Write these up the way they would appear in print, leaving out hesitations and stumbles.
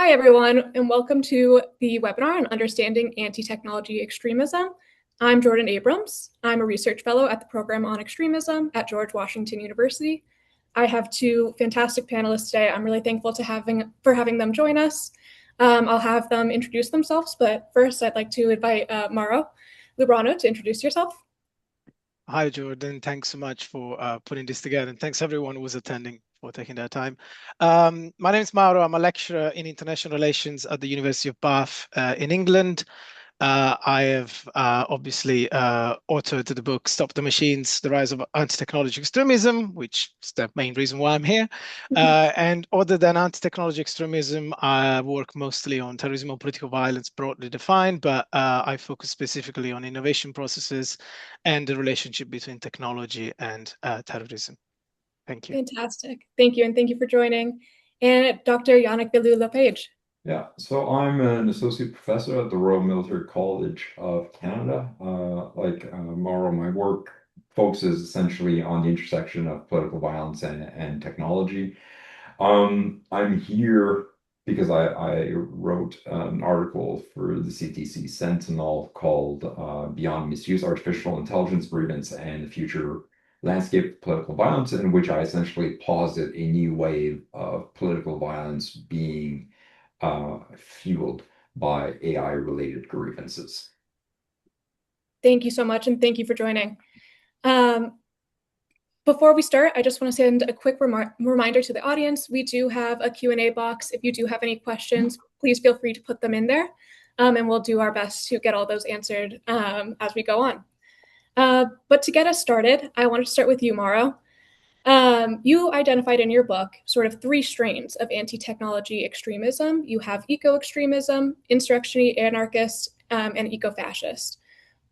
Hi, everyone, and welcome to the webinar on understanding anti-technology extremism. I'm Jordan Abrams. I'm a research fellow at the program on extremism at George Washington University. I have two fantastic panelists today. I'm really thankful for having them join us. I'll have them introduce themselves, but first I'd like to invite Mauro Lubrano to introduce yourself. Hi, Jordan. Thanks so much for putting this together. And thanks everyone who was attending for taking their time. My name is Mauro. I'm a lecturer in international relations at the University of Bath in England. I have obviously authored the book Stop the Machines, The Rise of Anti-Technology Extremism, which is the main reason why I'm here. And other than anti-technology extremism, I work mostly on terrorism or political violence broadly defined, but I focus specifically on innovation processes and the relationship between technology and terrorism. Thank you. Fantastic. Thank you, and thank you for joining. And Dr. Yannick Billou-LePage. Yeah, so I'm an associate professor at the Royal Military College of Canada. Mauro, my work focuses essentially on the intersection of political violence and technology. I'm here because I wrote an article for the CTC Sentinel called Beyond Misuse, Artificial Intelligence, Grievance, and the Future Landscape of Political Violence, in which I essentially posit a new wave of political violence being fueled by AI-related grievances. Thank you so much, and thank you for joining. Before we start, I just want to send a quick reminder to the audience. We do have a Q&A box. If you do have any questions, please feel free to put them in there, and we'll do our best to get all those answered as we go on. But to get us started, I want to start with you, Mauro. You identified in your book sort of three strains of anti-technology extremism. You have eco-extremism, insurrectionary anarchist, and eco-fascist.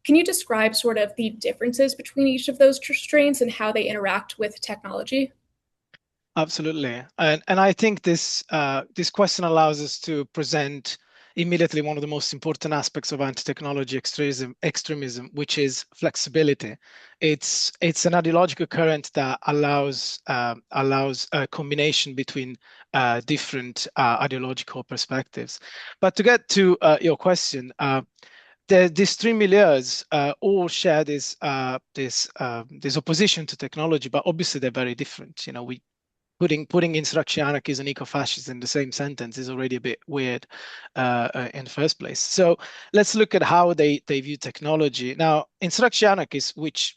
Can you describe sort of the differences between each of those strains and how they interact with technology? Absolutely. And I think this question allows us to present immediately one of the most important aspects of anti-technology extremism, which is flexibility. It's an ideological current that allows a combination between different ideological perspectives. But to get to your question, these three milieus all share this opposition to technology, but obviously they're very different. You know, putting insurrection anarchism and eco-fascism in the same sentence is already a bit weird in the first place. So let's look at how they view technology. Now, insurrection anarchists, which,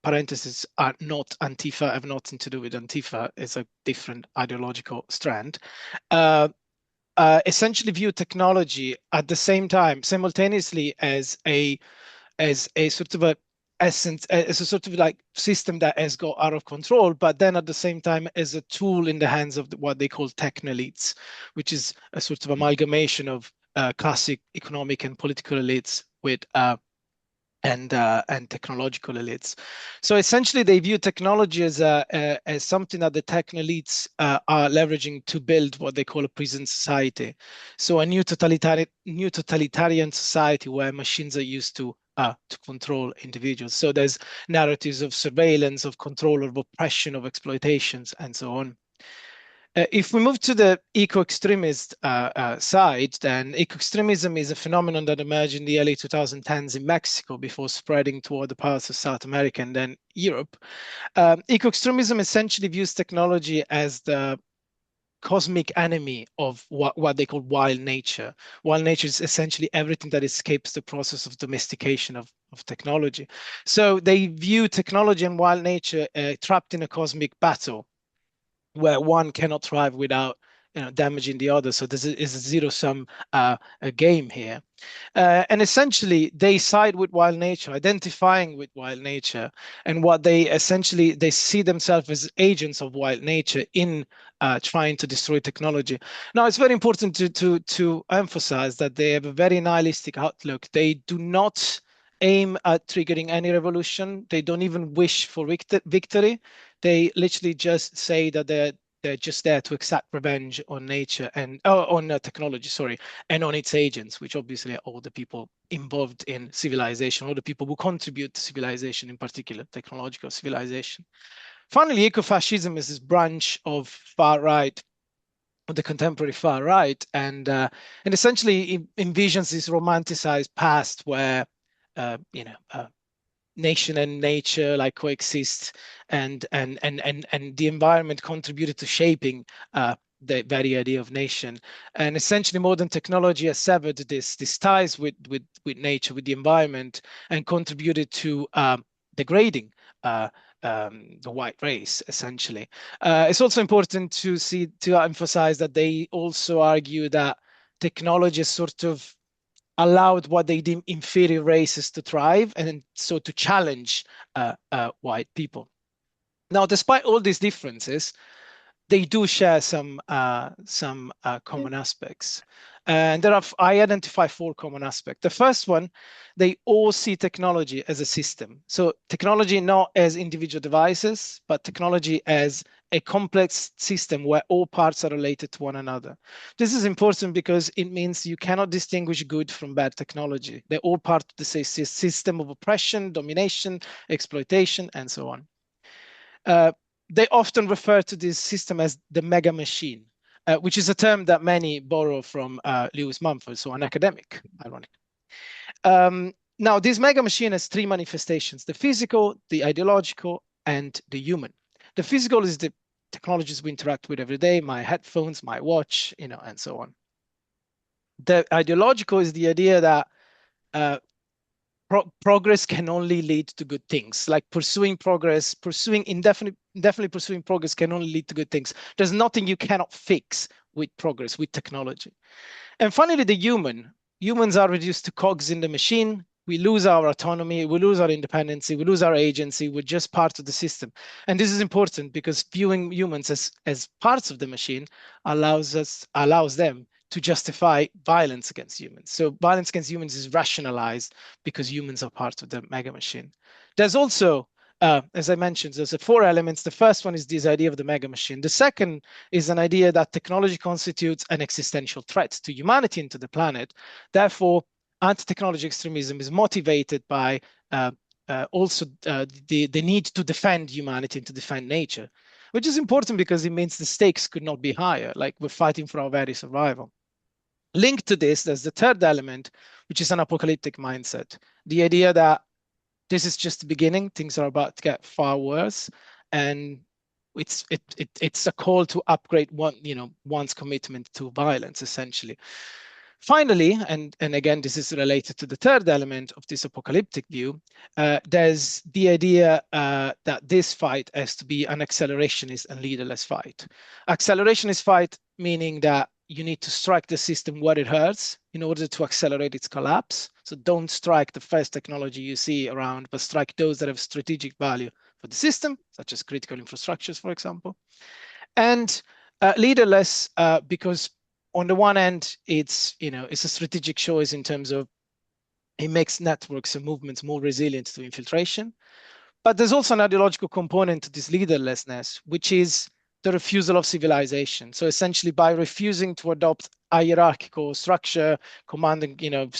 parentheses, are not Antifa, have nothing to do with Antifa, is a different ideological strand, essentially view technology at the same time, simultaneously, as a sort of a essence, as a sort of like system that has got out of control, but then at the same time as a tool in the hands of what they call techno elites, which is a sort of amalgamation of classic economic and political elites with and technological elites. So essentially, they view technology as something that the techno elites are leveraging to build what they call a prison society. So a new totalitarian society where machines are used to control individuals. So there's narratives of surveillance, of control, of oppression, of exploitations, and so on. If we move to the eco-extremist side, then eco-extremism is a phenomenon that emerged in the early 2010s in Mexico before spreading to other parts of South America and then Europe. Eco-extremism essentially views technology as the cosmic enemy of what they call wild nature. Wild nature is essentially everything that escapes the process of domestication of technology. So they view technology and wild nature trapped in a cosmic battle where one cannot thrive without damaging the other. So this is a zero-sum a game here. And essentially, they side with wild nature, identifying with wild nature, and what they see themselves as agents of wild nature in trying to destroy technology. Now, it's very important to emphasize that they have a very nihilistic outlook. They do not aim at triggering any revolution. They don't even wish for victory. They literally just say that they're just there to exact revenge on nature and on technology, sorry, and on its agents, which obviously are all the people involved in civilization, all the people who contribute to civilization, in particular technological civilization. Finally, ecofascism is this branch of far right the contemporary far right, and essentially envisions this romanticized past where nation and nature like coexist, and the environment contributed to shaping the very idea of nation. And essentially modern technology has severed this ties with nature, with the environment, and contributed to degrading the white race, essentially. It's also important to emphasize that they also argue that technology is sort of allowed what they deem inferior races to thrive, and so to challenge white people. Now, despite all these differences, they do share some common aspects. And I identify four common aspects. The first one, they all see technology as a system. So technology not as individual devices, but technology as a complex system where all parts are related to one another. This is important because it means you cannot distinguish good from bad technology. They're all part of the same system of oppression, domination, exploitation, and so on. They often refer to this system as the mega machine, which is a term that many borrow from Lewis Mumford, so an academic, ironic. Now, this mega machine has three manifestations: the physical, the ideological, and the human. The physical is the technologies we interact with every day, my headphones, my watch, and so on. The ideological is the idea that progress can only lead to good things. Like pursuing progress, indefinitely pursuing progress can only lead to good things. There's nothing you cannot fix with progress, with technology. And finally, the humans are reduced to cogs in the machine. We lose our autonomy, we lose our independence, we lose our agency. We're just part of the system. And this is important because viewing humans as parts of the machine allows them to justify violence against humans. So violence against humans is rationalized because humans are part of the mega machine. There's also, as I mentioned, there's four elements. The first one is this idea of the mega machine. The second is an idea that technology constitutes an existential threat to humanity and to the planet. Therefore, anti-technology extremism is motivated by also the need to defend humanity and to defend nature, which is important because it means the stakes could not be higher. Like we're fighting for our very survival. Linked to this, there's the third element, which is an apocalyptic mindset. The idea that this is just the beginning, things are about to get far worse, and it's a call to upgrade one's commitment to violence, essentially. Finally, and again, this is related to the third element of this apocalyptic view, there's the idea that this fight has to be an accelerationist and leaderless fight. Accelerationist fight meaning that you need to strike the system where it hurts in order to accelerate its collapse. So don't strike the first technology you see around, but strike those that have strategic value for the system, such as critical infrastructures, for example. And leaderless, because on the one hand, it's a strategic choice in terms of it makes networks and movements more resilient to infiltration. But there's also an ideological component to this leaderlessness, which is the refusal of civilization. So essentially, by refusing to adopt a hierarchical structure, commanding,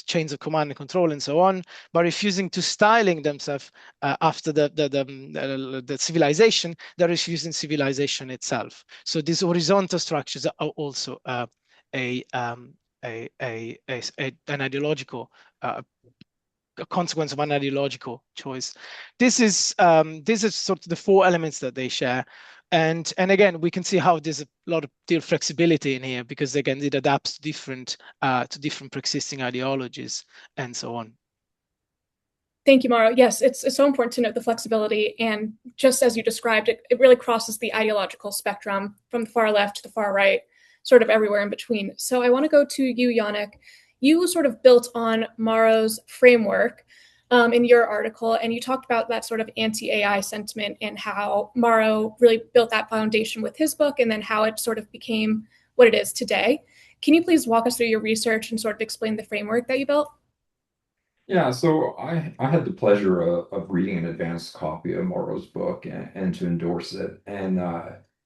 chains of command and control, and so on, by refusing to styling themselves after the civilization, they're refusing civilization itself. So these horizontal structures are also an ideological a consequence of an ideological choice. This is sort of the four elements that they share, and again we can see how there's a lot of deal flexibility in here because again it adapts to different pre-existing ideologies and so on. Thank you, Mauro. Yes, it's so important to note the flexibility, and just as you described it, it really crosses the ideological spectrum from the far left to the far right, sort of everywhere in between. So I want to go to you, Yannick. You sort of built on Mauro's framework in your article, and you talked about that sort of anti-AI sentiment and how Mauro really built that foundation with his book, and then how it sort of became what it is today. Can you please walk us through your research and sort of explain the framework that you built? Yeah, so I had the pleasure of reading an advanced copy of Morrow's book and to endorse it. And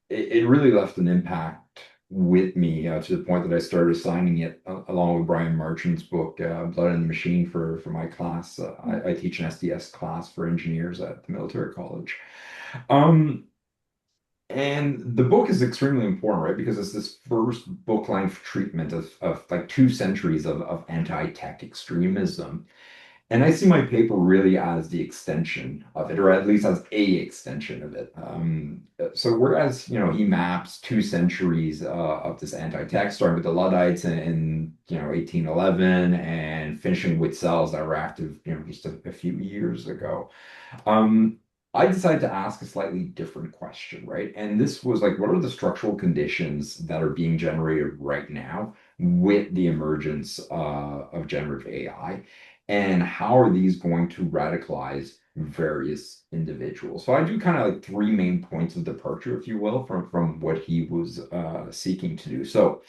it really left an impact with me to the point that I started assigning it along with Brian Marchant's book, Blood in the Machine, for my class. I teach an SDS class for engineers at the military college. Um, And the book is extremely important, right? Because it's this first book-length treatment of like 2 centuries of anti-tech extremism. And I see my paper really as the extension of it, or at least as a extension of it. So whereas, he maps 2 centuries of this anti-tech, starting with the Luddites in 1811 and finishing with cells that were active, just a few years ago. Um, I decided to ask a slightly different question, right? And this was like, what are the structural conditions that are being generated right now with the emergence of generative AI? And how are these going to radicalize various individuals? So I do kind of like 3 main points of departure, if you will, from what he was seeking to do. So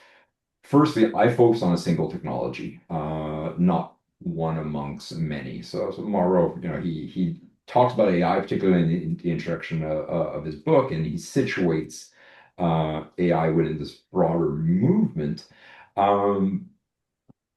firstly, I focus on a single technology, not one amongst many. So Mauro, he talks about AI, particularly in the introduction of his book, and he situates AI within this broader movement. Um,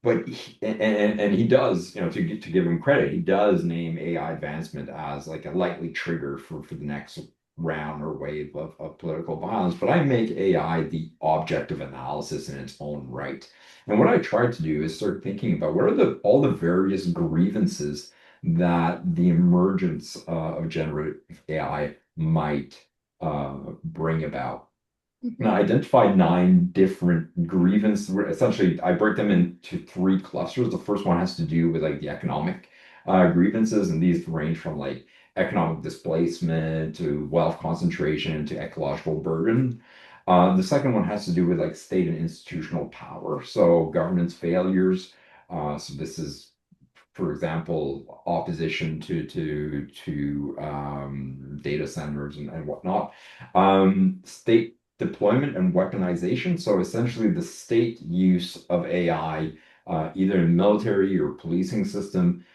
but and he does, to give him credit, he does name AI advancement as like a likely trigger for the next round or wave of political violence. But I make AI the object of analysis in its own right. And what I tried to do is start thinking about what are all the various grievances that the emergence of generative AI might bring about, and I Mhm. identified 9 different grievances. Essentially, I break them into 3 clusters. The first one has to do with like the economic grievances, and these range from like economic displacement to wealth concentration to ecological burden. The second one has to do with like state and institutional power, so governance failures. So this is, for example, opposition to data centers and whatnot. State deployment and weaponization. So essentially, the state use of AI, either in military or policing system,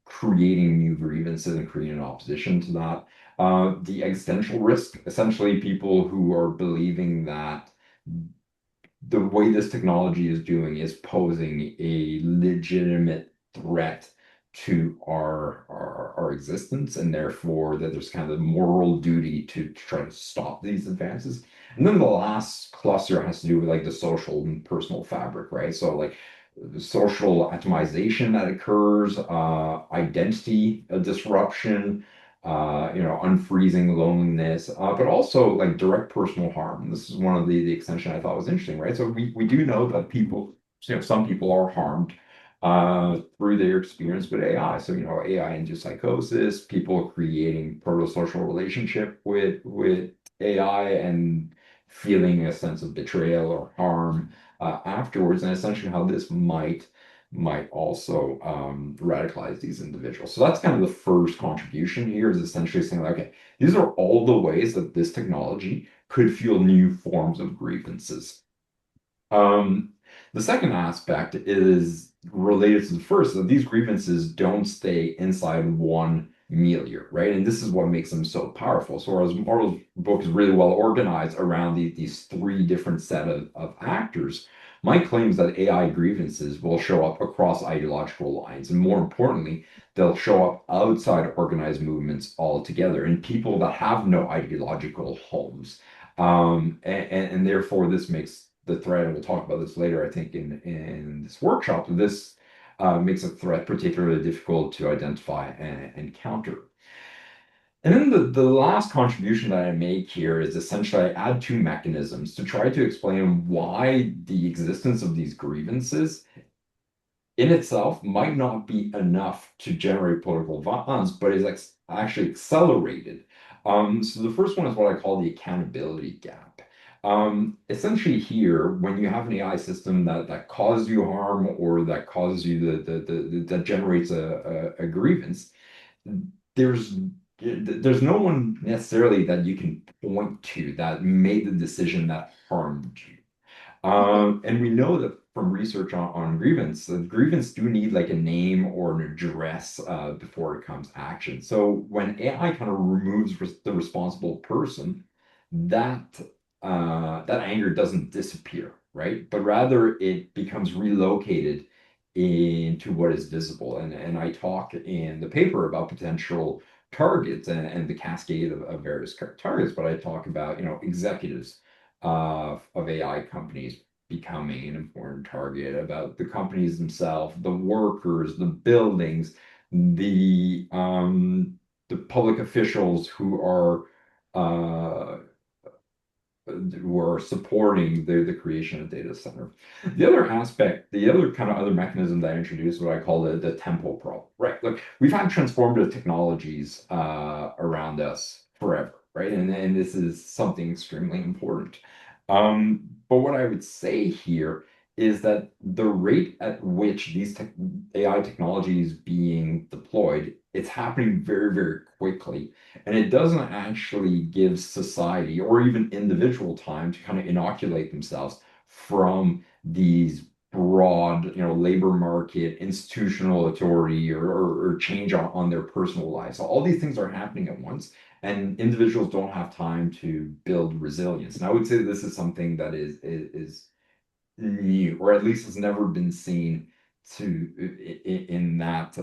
creating new grievances and creating an opposition to that. The existential risk, essentially, people who are believing that the way this technology is doing is posing a legitimate threat to our existence, and therefore that there's kind of a moral duty to try to stop these advances. And then the last cluster has to do with like the social and personal fabric, right? So like the social atomization that occurs, identity disruption, unfreezing loneliness, but also like direct personal harm. This is one of the extension I thought was interesting, right? So we do know that people, some people are harmed through their experience with AI. So, AI induced psychosis, people creating proto-social relationship with AI and feeling a sense of betrayal or harm afterwards, and essentially how this might also radicalize these individuals. So that's kind of the first contribution here, is essentially saying, like, okay, these are all the ways that this technology could fuel new forms of grievances. Um, the second aspect is related to the first, that these grievances don't stay inside one milieu, right? And this is what makes them so powerful. So whereas Marvel's book is really well organized around these 3 different set of actors, my claim is that AI grievances will show up across ideological lines. And more importantly, they'll show up outside organized movements altogether in people that have no ideological homes. And therefore, this makes the threat, and we'll talk about this later, I think, in this workshop, this makes a threat particularly difficult to identify and counter. And then the last contribution that I make here is essentially I add 2 mechanisms to try to explain why the existence of these grievances in itself might not be enough to generate political violence, but is actually accelerated. So the first one is what I call the accountability gap. Essentially here, when you have an AI system that causes you harm or that causes you that generates a grievance, there's there's no one necessarily that you can point to that made the decision that harmed you. And we know that from research on grievance, that grievance do need like a name or an address before it comes action. So when AI kind of removes the responsible person, that that anger doesn't disappear, right? But rather it becomes relocated into what is visible. And I talk in the paper about potential targets and the cascade of various targets, but I talk about, executives of AI companies becoming an important target, about the companies themselves, the workers, the buildings, the public officials uh, who are supporting the creation of data center. The other aspect, the other kind of other mechanism that I introduced, what I call the tempo probe, right? Look, we've had transformative technologies around us forever, right? And this is something extremely important. But what I would say here is that the rate at which these AI technologies being deployed, it's happening very, very quickly. And it doesn't actually give society or even individual time to kind of inoculate themselves from these broad, labor market, institutional authority, or change on their personal lives. So all these things are happening at once, and individuals don't have time to build resilience. And I would say this is something that is new, or at least has never been seen in that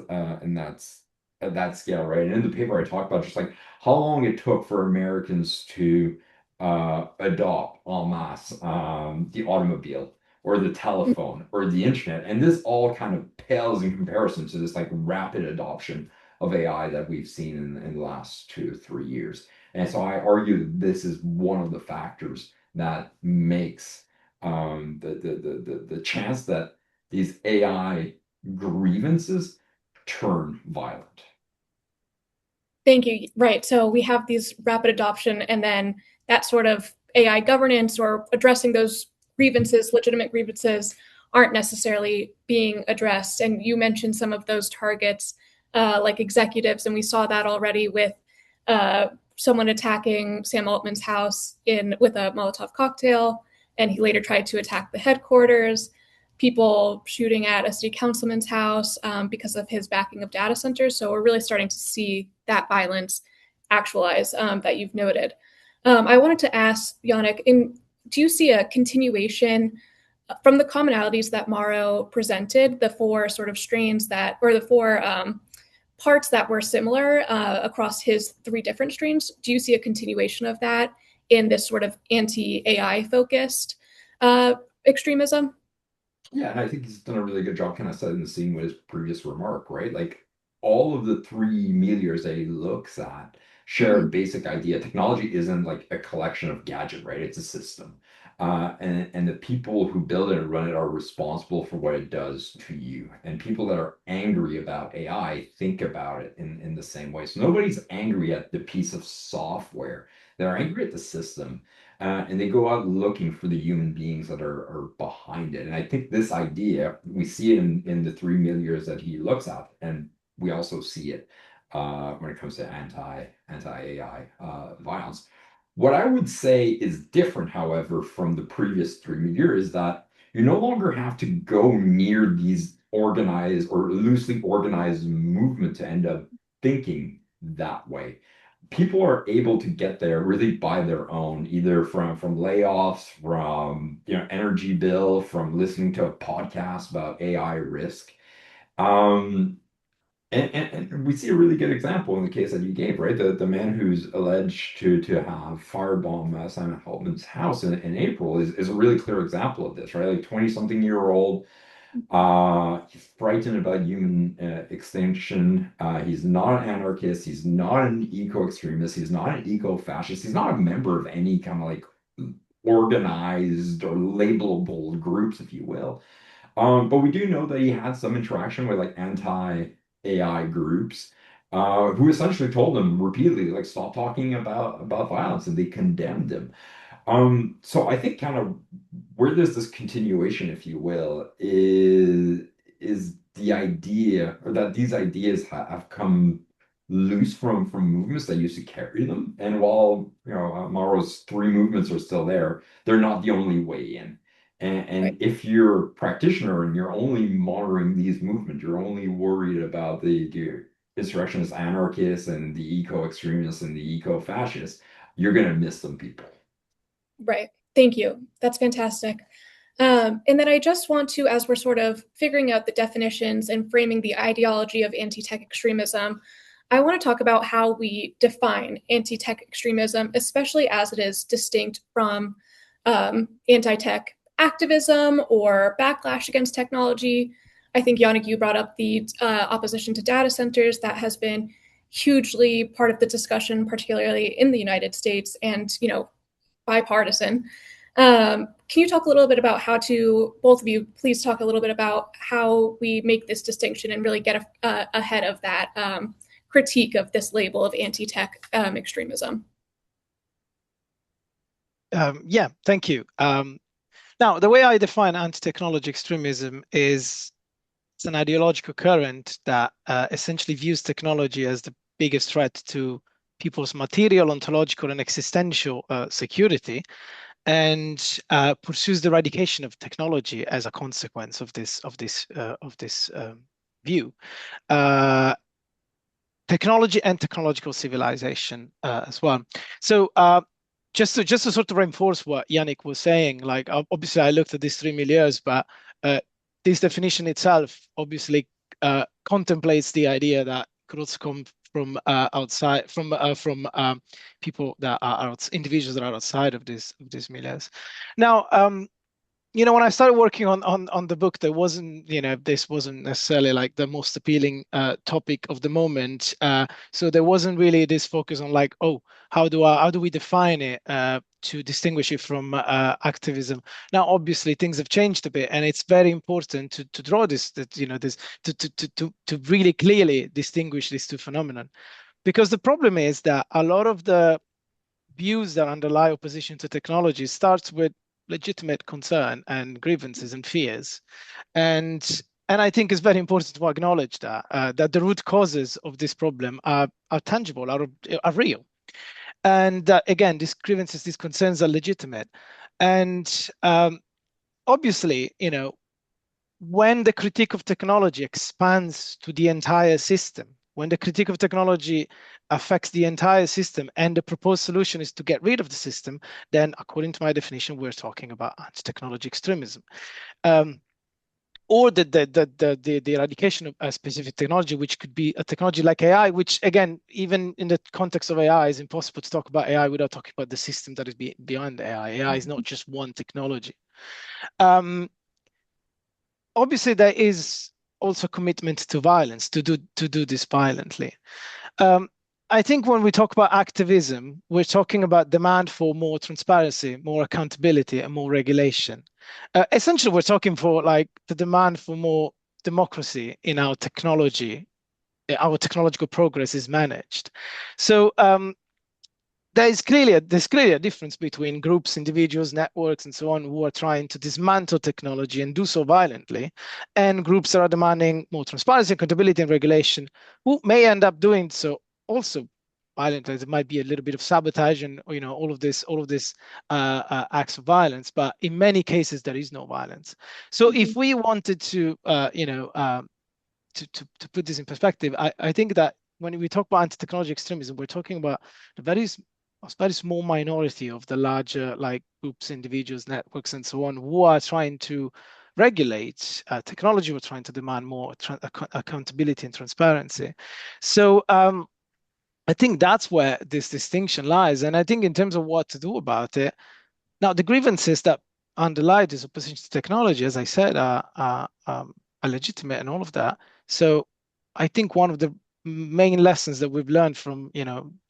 at that scale, right? And in the paper, I talk about just like how long it took for Americans to adopt en masse the automobile or the telephone or the internet, and this all kind of pales in comparison to this like rapid adoption of AI that we've seen in the last 2 or 3 years. And so I argue that this is one of the factors that makes the chance that these AI grievances turn violent. Thank you. Right. So we have these rapid adoption, and then that sort of AI governance or addressing those grievances, legitimate grievances, aren't necessarily being addressed. And you mentioned some of those targets, like executives, and we saw that already with someone attacking Sam Altman's house with a Molotov cocktail, and he later tried to attack the headquarters. People shooting at a city councilman's house because of his backing of data centers. So we're really starting to see that violence actualize that you've noted. I wanted to ask Yannick, do you see a continuation from the commonalities that Mauro presented, the four sort of strains that, or the four parts that were similar across his three different streams? Do you see a continuation of that in this sort of anti-AI focused extremism? Yeah, and I think he's done a really good job kind of setting the scene with his previous remark, right? Like all of the three meteors that he looks at share a Mhm. basic idea. Technology isn't like a collection of gadget, right? It's a system. And the people who build it and run it are responsible for what it does to you. And people that are angry about AI think about it in the same way. So nobody's angry at the piece of software. They're angry at the system, and they go out looking for the human beings that are behind it. And I think this idea, we see it in the three milieux that he looks at, and we also see it when it comes to anti AI violence. What I would say is different, however, from the previous three milieux is that you no longer have to go near these organized or loosely organized movement to end up thinking that way. People are able to get there really by their own, either from layoffs, from energy bill, from listening to a podcast about AI risk. Um, and we see a really good example in the case that you gave, right? The man who's alleged to have firebomb Simon Haltman's house in April is a really clear example of this, right? Like 20-something-year-old, he's frightened about human extinction. He's not an anarchist. He's not an eco-extremist. He's not an eco-fascist. He's not a member of any kind of like organized or labelable groups, if you will. But we do know that he had some interaction with like anti-AI groups, who essentially told him repeatedly, like, stop talking about violence, and they condemned him. So I think kind of where there's this continuation, if you will, is the idea, or that these ideas have come loose from movements that used to carry them. And while Mauro's three movements are still there, they're not the only way in. And Right. if you're a practitioner and you're only monitoring these movements, you're only worried about the insurrectionist anarchists and the eco-extremists and the eco-fascists, you're gonna miss some people. Right. Thank you. That's fantastic. And then I just want to, as we're sort of figuring out the definitions and framing the ideology of anti-tech extremism, I want to talk about how we define anti-tech extremism, especially as it is distinct from anti-tech activism or backlash against technology. I think, Yannick, you brought up the opposition to data centers. That has been hugely part of the discussion, particularly in the United States, and bipartisan. Can you talk a little bit about how to, both of you, please talk a little bit about how we make this distinction and really get ahead of that critique of this label of anti-tech extremism? Yeah, thank you. Now, the way I define anti-technology extremism is it's an ideological current that essentially views technology as the biggest threat to people's material, ontological, and existential security, and pursues the eradication of technology as a consequence of this view. Technology and technological civilization as well. So just to sort of reinforce what Yannick was saying, like obviously I looked at these 3 milieux, but this definition itself obviously contemplates the idea that could also come from outside, from people that are individuals that are outside of these milieux. Now, when I started working on the book, there wasn't, this wasn't necessarily like the most appealing topic of the moment. So there wasn't really this focus on like, oh, how do we define it to distinguish it from activism? Now, obviously, things have changed a bit, and it's very important to draw this, to really clearly distinguish these two phenomena, because the problem is that a lot of the views that underlie opposition to technology starts with legitimate concern and grievances and fears, and I think it's very important to acknowledge that the root causes of this problem are tangible, are real, and that again, these grievances, these concerns are legitimate, and obviously, when the critique of technology expands to the entire system, when the critique of technology affects the entire system and the proposed solution is to get rid of the system, then according to my definition, we're talking about anti-technology extremism. Or the eradication of a specific technology, which could be a technology like AI, which again, even in the context of AI, is impossible to talk about AI without talking about the system that is behind AI. AI is not just one technology. Obviously, there is also commitment to violence, to do this violently. I think when we talk about activism, we're talking about demand for more transparency, more accountability, and more regulation. Essentially, we're talking for like the demand for more democracy in our technology. Our technological progress is managed. So there's clearly a difference between groups, individuals, networks, and so on who are trying to dismantle technology and do so violently, and groups that are demanding more transparency, accountability, and regulation, who may end up doing so also violently. There might be a little bit of sabotage and all of this acts of violence, but in many cases there is no violence. So if we wanted to to put this in perspective, I think that when we talk about anti-technology extremism, we're talking about a very small minority of the larger like groups, individuals, networks, and so on, who are trying to regulate technology. We're trying to demand more accountability and transparency. So I think that's where this distinction lies. And I think in terms of what to do about it, now the grievances that underlie this opposition to technology, as I said, are legitimate and all of that. So I think one of the main lessons that we've learned from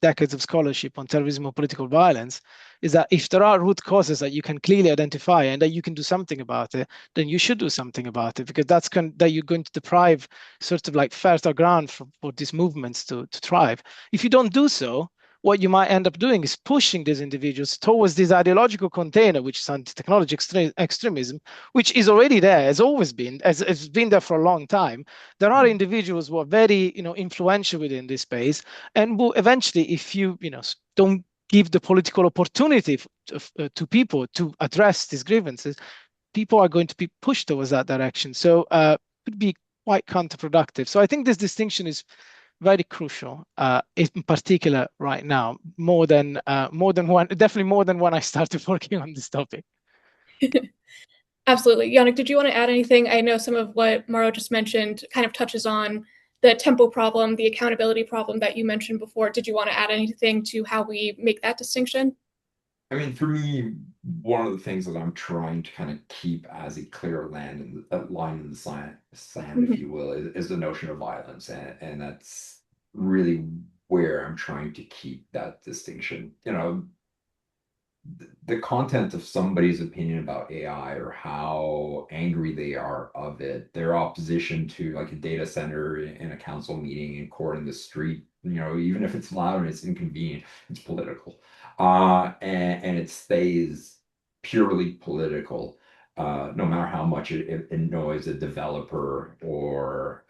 decades of scholarship on terrorism or political violence is that if there are root causes that you can clearly identify and that you can do something about it, then you should do something about it, because that you're going to deprive sort of like fertile ground for these movements to thrive. If you don't do so, what you might end up doing is pushing these individuals towards this ideological container, which is anti-technology extremism, which is already there, has always been, has been there for a long time. There are individuals who are very, influential within this space, and who eventually, if you, don't give the political opportunity to people to address these grievances, people are going to be pushed towards that direction. So it could be quite counterproductive. So I think this distinction is very crucial, in particular right now, more than one, definitely more than when I started working on this topic. Absolutely. Yannick, did you want to add anything? I know some of what Mauro just mentioned kind of touches on the tempo problem, the accountability problem that you mentioned before. Did you want to add anything to how we make that distinction? I mean, for me, one of the things that I'm trying to kind of keep as a clear line in the sand, if Mm-hmm. you will, is the notion of violence, and that's really where I'm trying to keep that distinction. The content of somebody's opinion about AI or how angry they are of it, their opposition to like a data center in a council meeting in court in the street, even if it's loud and it's inconvenient, it's political. And it stays purely political, no matter how much it annoys a developer or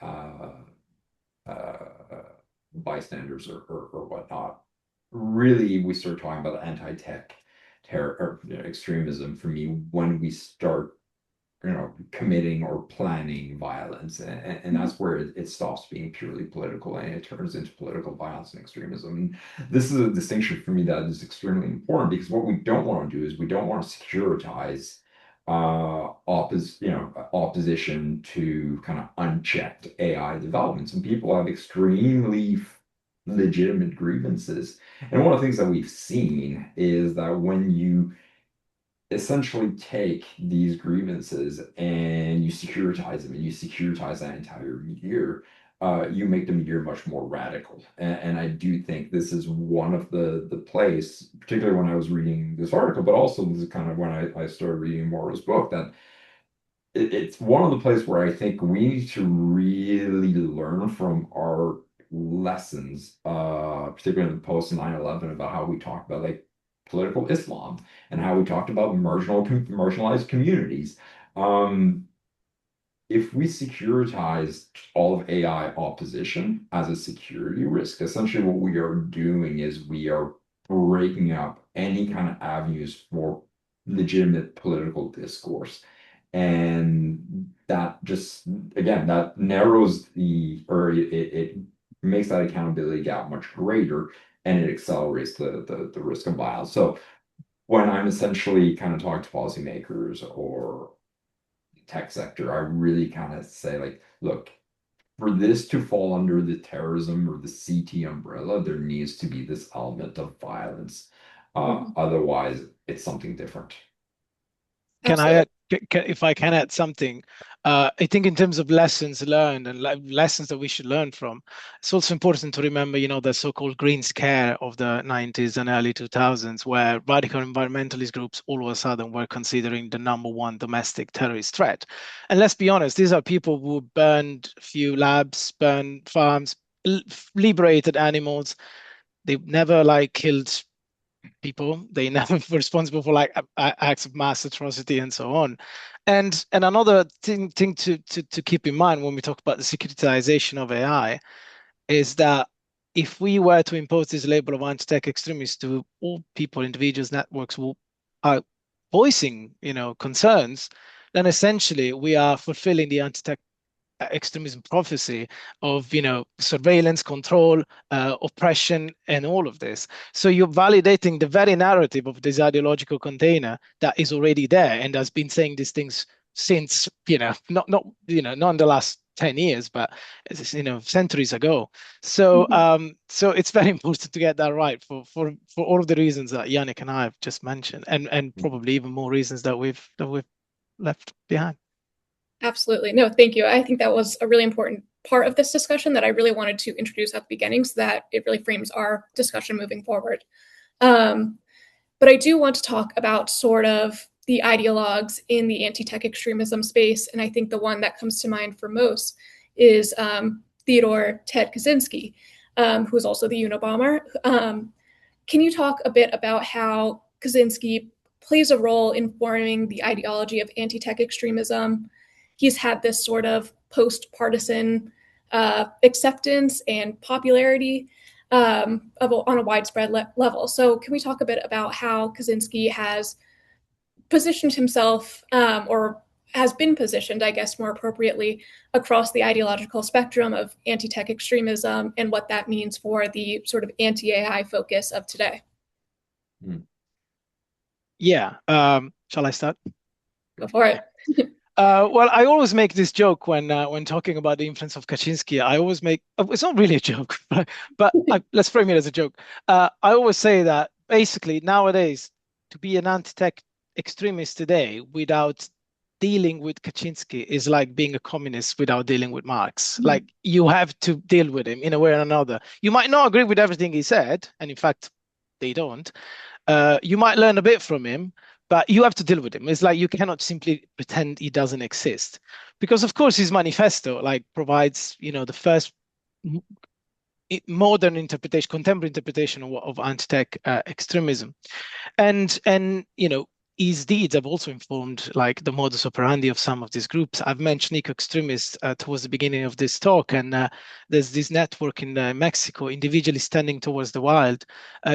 bystanders or whatnot. Really, we start talking about anti-tech terror or extremism for me when we start committing or planning violence, and that's where it stops being purely political and it turns into political violence and extremism. And this is a distinction for me that is extremely important because what we don't want to do is we don't want to securitize opposition to kind of unchecked AI developments. And people have extremely legitimate grievances. And one of the things that we've seen is that when you essentially take these grievances and you securitize them and you securitize that entire year, you make the meteor much more radical. And I do think this is one of the place, particularly when I was reading this article, but also this is kind of when I started reading Morrow's book, that it's one of the places where I think we need to really learn from our lessons, particularly in the post 9/11, about how we talk about like political Islam and how we talked about marginalized communities. Um, if we securitize all of AI opposition as a security risk, essentially what we are doing is we are breaking up any kind of avenues for legitimate political discourse. And that just, again, that narrows it makes that accountability gap much greater and it accelerates the risk of violence. So when I'm essentially kind of talking to policymakers or tech sector, I really kind of say like, look, for this to fall under the terrorism or the CT umbrella, there needs to be this element of violence. Mm-hmm. Otherwise, it's something different. Can I Absolutely. add, if I can add something? I think in terms of lessons learned and lessons that we should learn from, it's also important to remember, the so-called Green Scare of the 90s and early 2000s, where radical environmentalist groups all of a sudden were considering the number one domestic terrorist threat. And let's be honest, these are people who burned a few labs, burned farms, liberated animals. They never like killed people. They never were responsible for like acts of mass atrocity and so on. And another thing to keep in mind when we talk about the securitization of AI is that if we were to impose this label of anti-tech extremists to all people, individuals, networks who are voicing, concerns, then essentially we are fulfilling the anti-tech extremism prophecy of surveillance, control, oppression, and all of this. So you're validating the very narrative of this ideological container that is already there and has been saying these things since not in the last 10 years, but centuries ago. So Mm-hmm. so it's very important to get that right for all of the reasons that Yannick and I have just mentioned, and probably even more reasons that we've left behind. Absolutely. No, thank you. I think that was a really important part of this discussion that I really wanted to introduce at the beginning so that it really frames our discussion moving forward. Um, but I do want to talk about sort of the ideologues in the anti-tech extremism space. And I think the one that comes to mind for most is Theodore Ted Kaczynski, who is also the Unabomber. Can you talk a bit about how Kaczynski plays a role in forming the ideology of anti-tech extremism? He's had this sort of post-partisan acceptance and popularity on a widespread level. So can we talk a bit about how Kaczynski has positioned himself or has been positioned, I guess, more appropriately across the ideological spectrum of anti-tech extremism and what that means for the sort of anti-AI focus of today? Mm. Yeah. Shall I start? Go for it. Well, I always make this joke when talking about the influence of Kaczynski. I always make it's not really a joke, but let's frame it as a joke. I always say that basically nowadays to be an anti-tech extremist today without dealing with Kaczynski is like being a communist without dealing with Marx. Like you have to deal with him in a way or another. You might not agree with everything he said, and in fact, they don't. You might learn a bit from him, but you have to deal with him. It's like you cannot simply pretend he doesn't exist, because of course his manifesto like provides, the first modern interpretation, contemporary interpretation of anti-tech extremism, and his deeds have also informed like the modus operandi of some of these groups. I've mentioned eco-extremists towards the beginning of this talk, and there's this network in Mexico, individually standing towards the wild.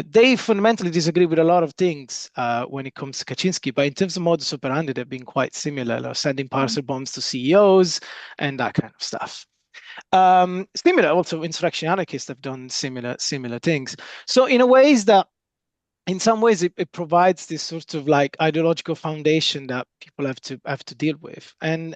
They fundamentally disagree with a lot of things when it comes to Kaczynski, but in terms of modus operandi, they've been quite similar, like sending parcel bombs to CEOs and that kind of stuff. Similar, also insurrection anarchists have done similar things. So in a ways that in some ways it provides this sort of like ideological foundation that people have to deal with, and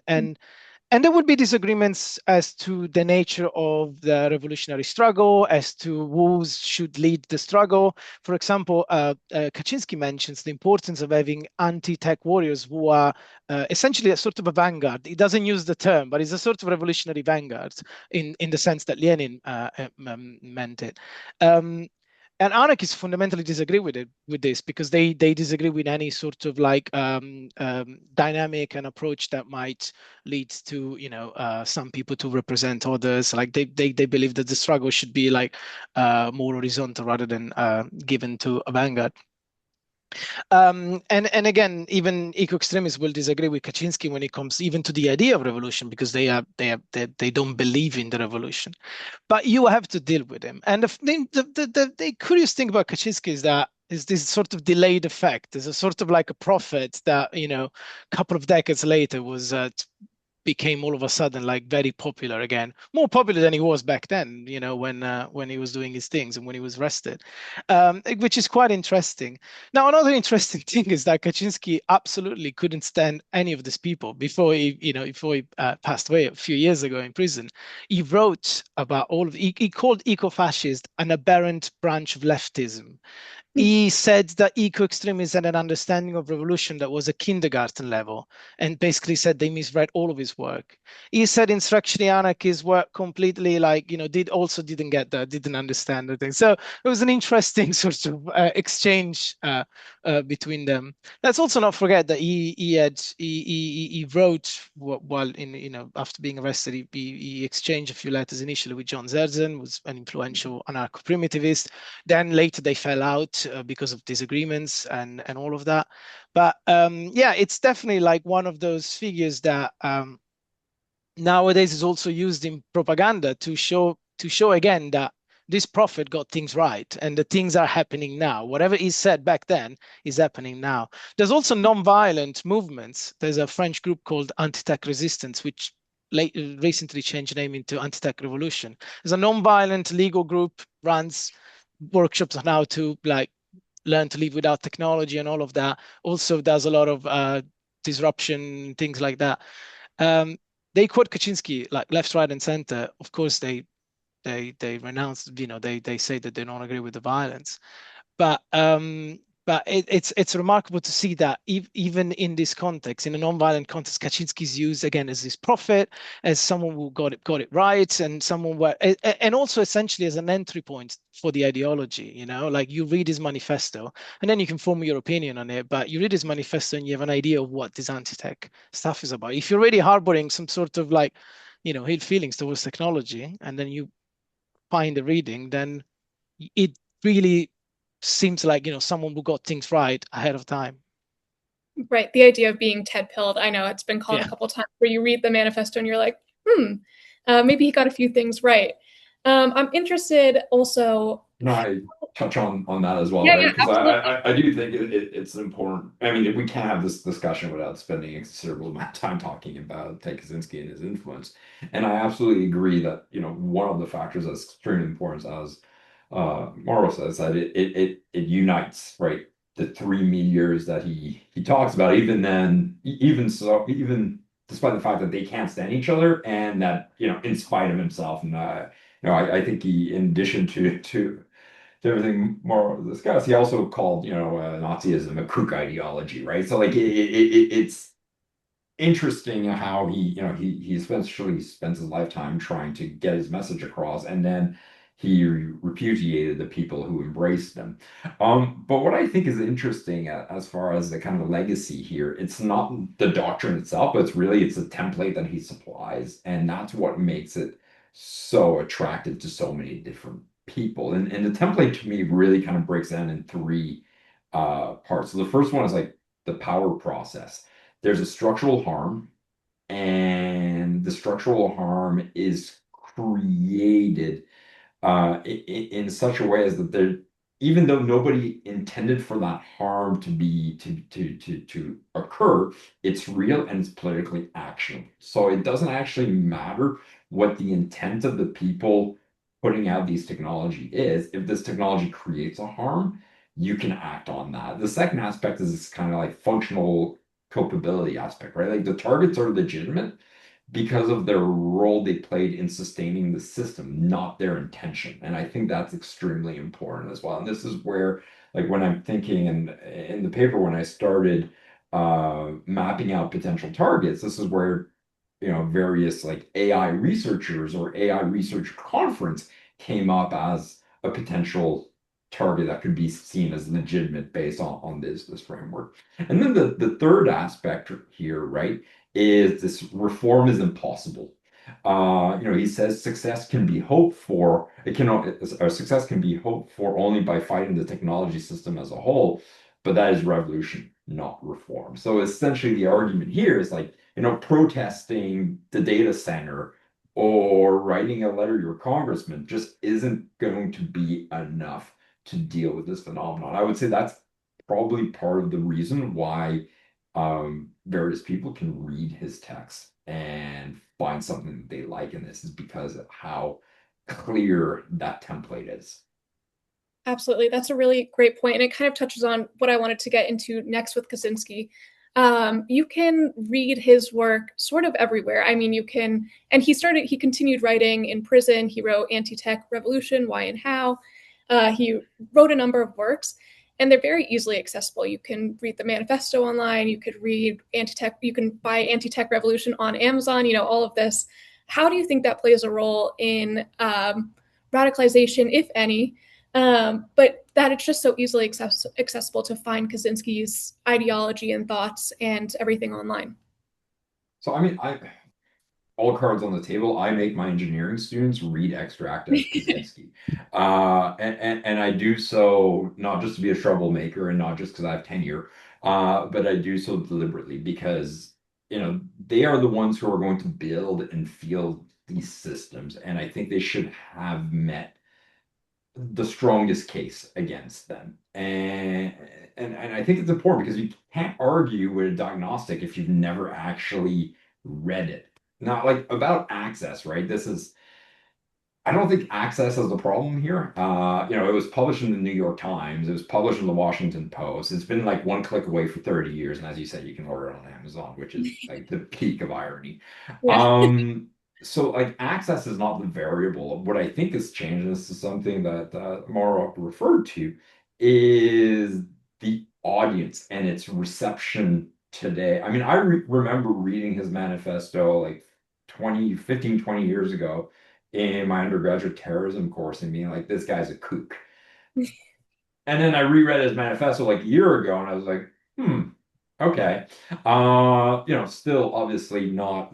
there would be disagreements as to the nature of the revolutionary struggle, as to who should lead the struggle. For example, Kaczynski mentions the importance of having anti-tech warriors who are essentially a sort of a vanguard. He doesn't use the term, but he's a sort of revolutionary vanguard in the sense that Lenin meant it. And anarchists fundamentally disagree with this because they disagree with any sort of like dynamic and approach that might lead to some people to represent others. Like they believe that the struggle should be like more horizontal rather than given to a vanguard. And again, even eco-extremists will disagree with Kaczynski when it comes even to the idea of revolution because they don't believe in the revolution. But you have to deal with him. And the curious thing about Kaczynski is this sort of delayed effect. There's a sort of like a prophet that a couple of decades later was became all of a sudden like very popular again, more popular than he was back then, when he was doing his things and when he was arrested, which is quite interesting. Now, another interesting thing is that Kaczynski absolutely couldn't stand any of these people before he passed away a few years ago in prison. He wrote about he called eco-fascist an aberrant branch of leftism. He said that eco-extremists had an understanding of revolution that was a kindergarten level, and basically said they misread all of his work. He said insurrectionary anarchists were completely like, didn't get that, didn't understand the thing. So it was an interesting sort of exchange between them. Let's also not forget that he wrote while after being arrested, he exchanged a few letters initially with John Zerzan, was an influential anarcho-primitivist. Then later they fell out because of disagreements and all of that. But yeah, it's definitely like one of those figures that nowadays is also used in propaganda to show again that this prophet got things right and the things are happening now. Whatever he said back then is happening now. There's also non-violent movements. There's a French group called Anti-Tech Resistance, which recently changed name into Anti-Tech Revolution. There's a non-violent legal group, runs workshops on how to like learn to live without technology and all of that. Also does a lot of disruption, things like that. They quote Kaczynski like left, right, and center. Of course, they renounce, they say that they don't agree with the violence. But it's remarkable to see that even in this context, in a non-violent context, Kaczynski is used again as this prophet, as someone who got it right, and someone where, and also essentially as an entry point for the ideology. Like you read his manifesto, and then you can form your opinion on it. But you read his manifesto, and you have an idea of what this anti-tech stuff is about. If you're already harboring some sort of like, hate feelings towards technology, and then you find the reading, then it really seems like someone who got things right ahead of time. Right. The idea of being Ted pilled. I know it's been called a couple times where you read the manifesto and you're like, maybe he got a few things right. I'm interested also. No, I touch on that as well, Yeah, right? yeah, Because absolutely. I do think it's important. I mean, we can't have this discussion without spending a considerable amount of time talking about Ted Kaczynski and his influence. And I absolutely agree that, one of the factors that's extremely important, as Mauro says, that it unites, right? The three meteors that he talks about. Even then, even despite the fact that they can't stand each other, and that, in spite of himself. And I think he, in addition to everything more discussed, he also called, Nazism a kook ideology, right? So like it's interesting how he essentially spends his lifetime trying to get his message across, and then he repudiated the people who embraced them. But what I think is interesting, as far as the kind of legacy here, it's not the doctrine itself, but it's a template that he supplies, and that's what makes it so attractive to so many different people. And the template to me really kind of breaks down in three parts. So the first one is like the power process. There's a structural harm, and the structural harm is created in such a way as that there, even though nobody intended for that harm to occur, it's real and it's politically actionable. So it doesn't actually matter what the intent of the people putting out these technology is. If this technology creates a harm, you can act on that. The second aspect is this kind of like functional culpability aspect, right? Like the targets are legitimate because of their role they played in sustaining the system, not their intention. And I think that's extremely important as well. And this is where, like, when I'm thinking in the paper, when I started mapping out potential targets, this is where, various like AI researchers or AI research conference came up as a potential target that could be seen as legitimate based on this framework. And then the third aspect here, right, is this reform is impossible. He says success can be hoped for. Success can be hoped for only by fighting the technology system as a whole, but that is revolution, not reform. So essentially, the argument here is like, protesting the data center or writing a letter to your congressman just isn't going to be enough to deal with this phenomenon. I would say that's probably part of the reason why various people can read his text and find something that they like in this, is because of how clear that template is. Absolutely. That's a really great point. And it kind of touches on what I wanted to get into next with Kaczynski. You can read his work sort of everywhere. I mean, you can, and he continued writing in prison. He wrote Anti Tech Revolution, Why and How. He wrote a number of works, and they're very easily accessible. You can read the manifesto online. You could read Anti Tech, you can buy Anti Tech Revolution on Amazon, all of this. How do you think that plays a role in radicalization, if any? But that it's just so easily accessible to find Kaczynski's ideology and thoughts and everything online. So I mean, all cards on the table. I make my engineering students read Extract of Kaczynski. And I do so not just to be a troublemaker and not just because I have tenure, but I do so deliberately because, they are the ones who are going to build and field these systems. And I think they should have met the strongest case against them. And I think it's important because you can't argue with a diagnostic if you've never actually read it. Now, like about access, right? I don't think access is the problem here. It was published in the New York Times, it was published in the Washington Post. It's been like one click away for 30 years. And as you said, you can order it on Amazon, which is like the peak of irony. Yeah, So like access is not the variable. What I think has changed, and this is something that Mauro referred to, is the audience and its reception today. I mean, I remember reading his manifesto like 20 years ago in my undergraduate terrorism course and being like, this guy's a kook. And then I reread his manifesto like a year ago and I was like, okay. Still obviously not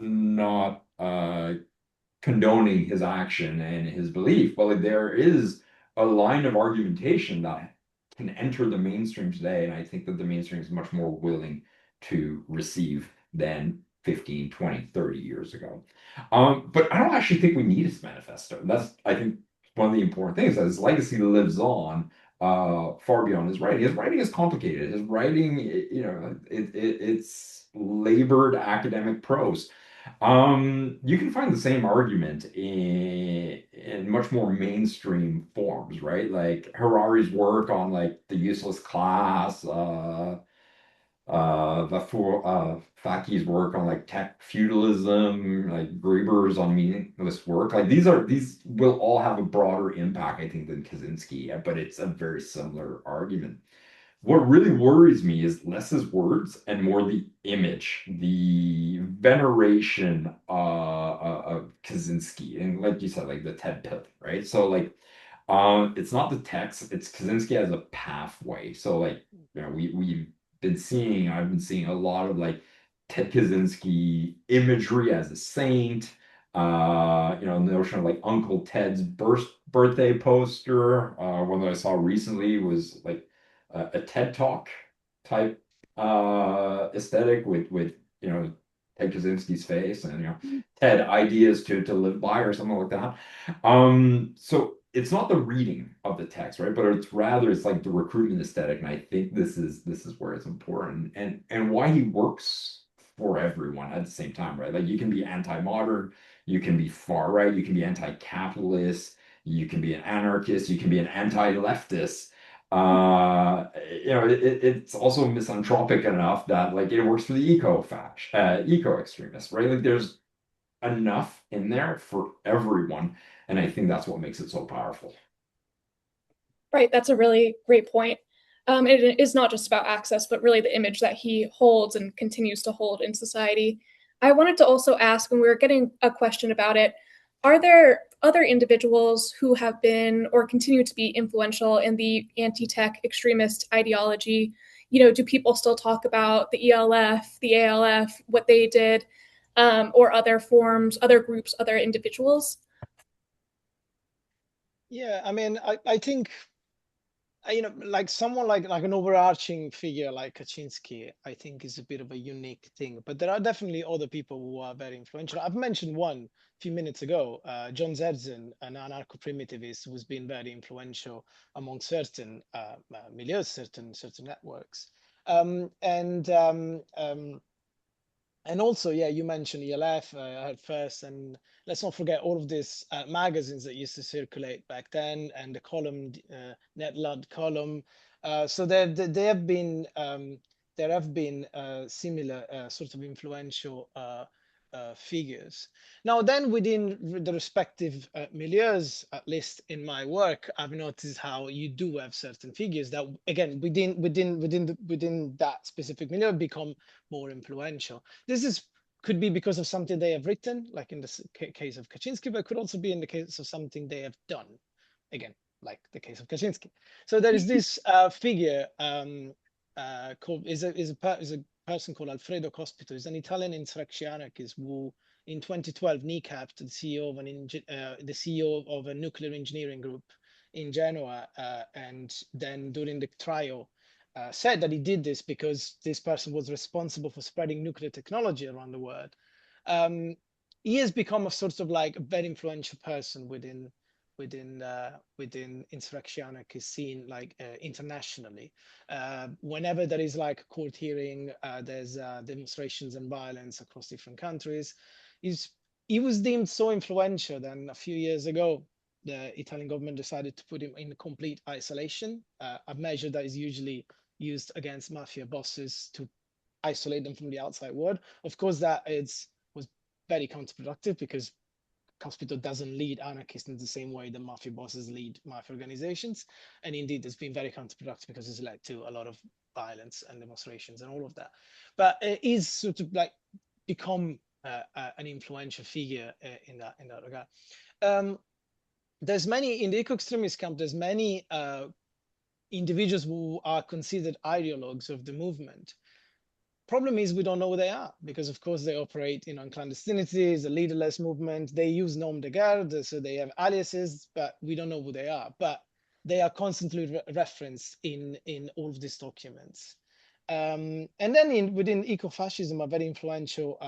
condoning his action and his belief, but like there is a line of argumentation that can enter the mainstream today, and I think that the mainstream is much more willing to receive than 15, 20, 30 years ago. But I don't actually think we need his manifesto. That's, I think, one of the important things, that his legacy lives on far beyond his writing. His writing is complicated. His writing, it's labored academic prose. You can find the same argument in much more mainstream forms, right? Like Harari's work on like the useless class, Faki's work on like tech feudalism, like Graeber's on meaningless work. Like these will all have a broader impact, I think, than Kaczynski, but it's a very similar argument. What really worries me is less his words and more the image, the veneration of Kaczynski, and like you said, like the Ted Pill, right? So like, it's not the text; it's Kaczynski as a pathway. So like, I've been seeing a lot of like Ted Kaczynski imagery as a saint. The notion of like Uncle Ted's birthday poster. One that I saw recently was like a TED Talk type aesthetic with Ted Kaczynski's face and TED ideas to live by or something like that. So it's not the reading of the text, right? But it's like the recruitment aesthetic, and I think this is where it's important and why he works for everyone at the same time, right? Like you can be anti-modern, you can be far right, you can be anti-capitalist, you can be an anarchist, you can be an anti-leftist. It's also misanthropic enough that like it works for the eco extremists, right? Like there's enough in there for everyone, and I think that's what makes it so powerful. Right, that's a really great point. It is not just about access, but really the image that he holds and continues to hold in society. I wanted to also ask, and we were getting a question about it, are there other individuals who have been or continue to be influential in the anti-tech extremist ideology? Do people still talk about the ELF, the ALF, what they did, or other forms, other groups, other individuals? Yeah, I mean, I think like someone like an overarching figure like Kaczynski, I think is a bit of a unique thing. But there are definitely other people who are very influential. I've mentioned one a few minutes ago, John Zerzan, an anarcho-primitivist who's been very influential among certain milieux, certain networks. And also, yeah, you mentioned ELF at first, and let's not forget all of these magazines that used to circulate back then, and the column, NetLud column. So there have been similar sort of influential figures. Now, then within the respective milieus, at least in my work, I've noticed how you do have certain figures that, again, within that specific milieu, become more influential. This is could be because of something they have written, like in the case of Kaczynski, but could also be in the case of something they have done, again, like the case of Kaczynski. So there is this figure called is a person called Alfredo Cospito. He's an Italian insurrection anarchist who, in 2012, kneecapped the CEO of a nuclear engineering group in Genoa, and then during the trial said that he did this because this person was responsible for spreading nuclear technology around the world. Um, he has become a sort of like a very influential person within insurrection anarchist scene, like internationally. Whenever there is like a court hearing, there's demonstrations and violence across different countries. He was deemed so influential that a few years ago, the Italian government decided to put him in complete isolation, a measure that is usually used against mafia bosses to isolate them from the outside world. Of course, was very counterproductive because Cospito doesn't lead anarchists in the same way the mafia bosses lead mafia organizations. And indeed, it's been very counterproductive because it's led to a lot of violence and demonstrations and all of that. But it is sort of like become an influential figure in that regard. There's many in the eco-extremist camp. There's many individuals who are considered ideologues of the movement. Problem is we don't know who they are because of course they operate in clandestinity. It's a leaderless movement. They use nom de garde, so they have aliases, but we don't know who they are. But they are constantly referenced in all of these documents. And then within ecofascism, a very influential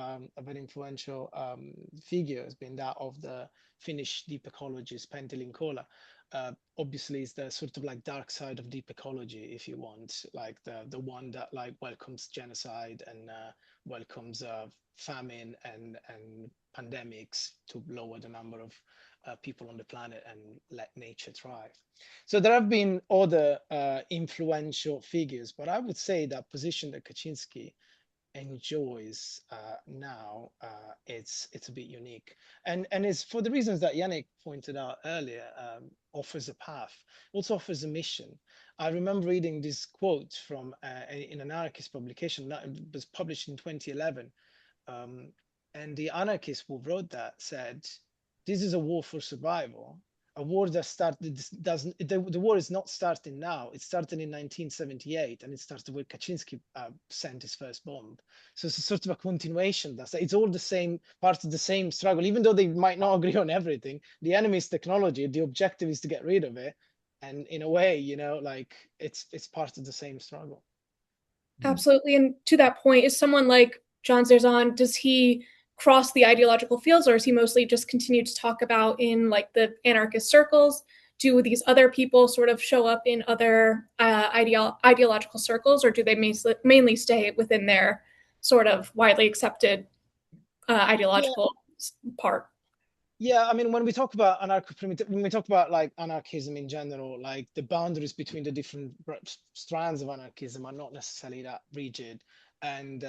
figure has been that of the Finnish deep ecologist Pentti Linkola. Obviously, it's the sort of like dark side of deep ecology, if you want, like the one that like welcomes genocide and welcomes famine and pandemics to lower the number of people on the planet and let nature thrive. So there have been other influential figures, but I would say that position that Kaczynski enjoys now, it's a bit unique, and it's for the reasons that Yannick pointed out earlier. Offers a path, also offers a mission. I remember reading this quote from an anarchist publication that was published in 2011, and the anarchist who wrote that said, "This is a war for survival, a war that started doesn't the war is not starting now. It started in 1978, and it started with Kaczynski sent his first bomb. So it's a sort of a continuation. It's all the same part of the same struggle, even though they might not agree on everything. The enemy's technology, the objective is to get rid of it, and in a way, like it's part of the same struggle." Absolutely. And to that point, is someone like John Zerzan, does he cross the ideological fields, or is he mostly just continue to talk about in like the anarchist circles? Do these other people sort of show up in other ideological circles, or do they mainly stay within their sort of widely accepted ideological part? Yeah, I mean, when we talk about anarcho-primitive, when we talk about like anarchism in general, like the boundaries between the different strands of anarchism are not necessarily that rigid. And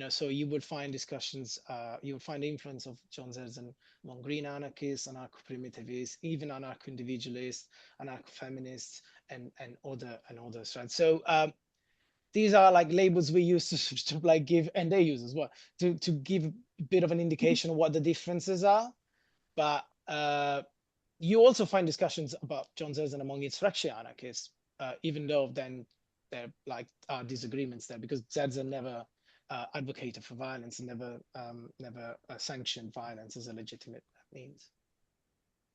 so you would find discussions, you would find the influence of John Zerzan among green anarchists, anarcho-primitivists, even anarcho-individualists, anarcho-feminists, and other strands. So these are like labels we use to sort of like give, and they use as well, to give a bit of an indication of what the differences are. But you also find discussions about John Zerzan among insurrection anarchists, even though then there like are disagreements there, because Zerzan never advocated for violence and never sanctioned violence as a legitimate means.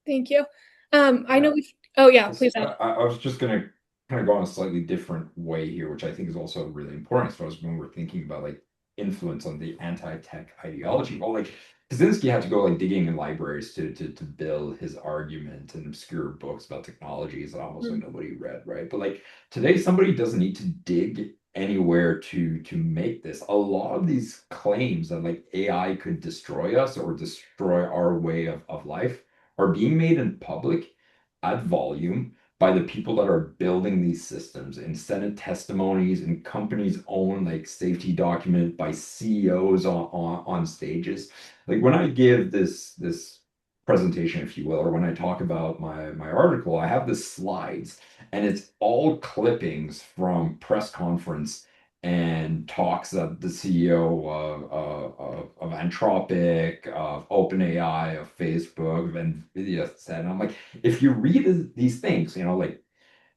Thank you. I know we've. Oh yeah, please. I was just gonna kind of go on a slightly different way here, which I think is also really important as far as when we're thinking about like influence on the anti-tech ideology. Well, like Kaczynski had to go like digging in libraries to build his argument and obscure books about technologies that almost like nobody read, right? But like today, somebody doesn't need to dig anywhere to make this. A lot of these claims that like AI could destroy us or destroy our way of life are being made in public at volume by the people that are building these systems in Senate testimonies and companies' own like safety document by CEOs on stages. Like when I give this presentation, if you will, or when I talk about my article, I have the slides and it's all clippings from press conference and talks that the CEO of Anthropic, of OpenAI, of Facebook, of NVIDIA said. And I'm like, if you read these things, like,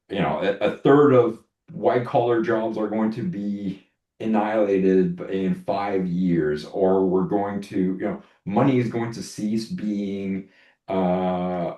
a third of white collar jobs are going to be annihilated in 5 years, or we're going to, money is going to cease being a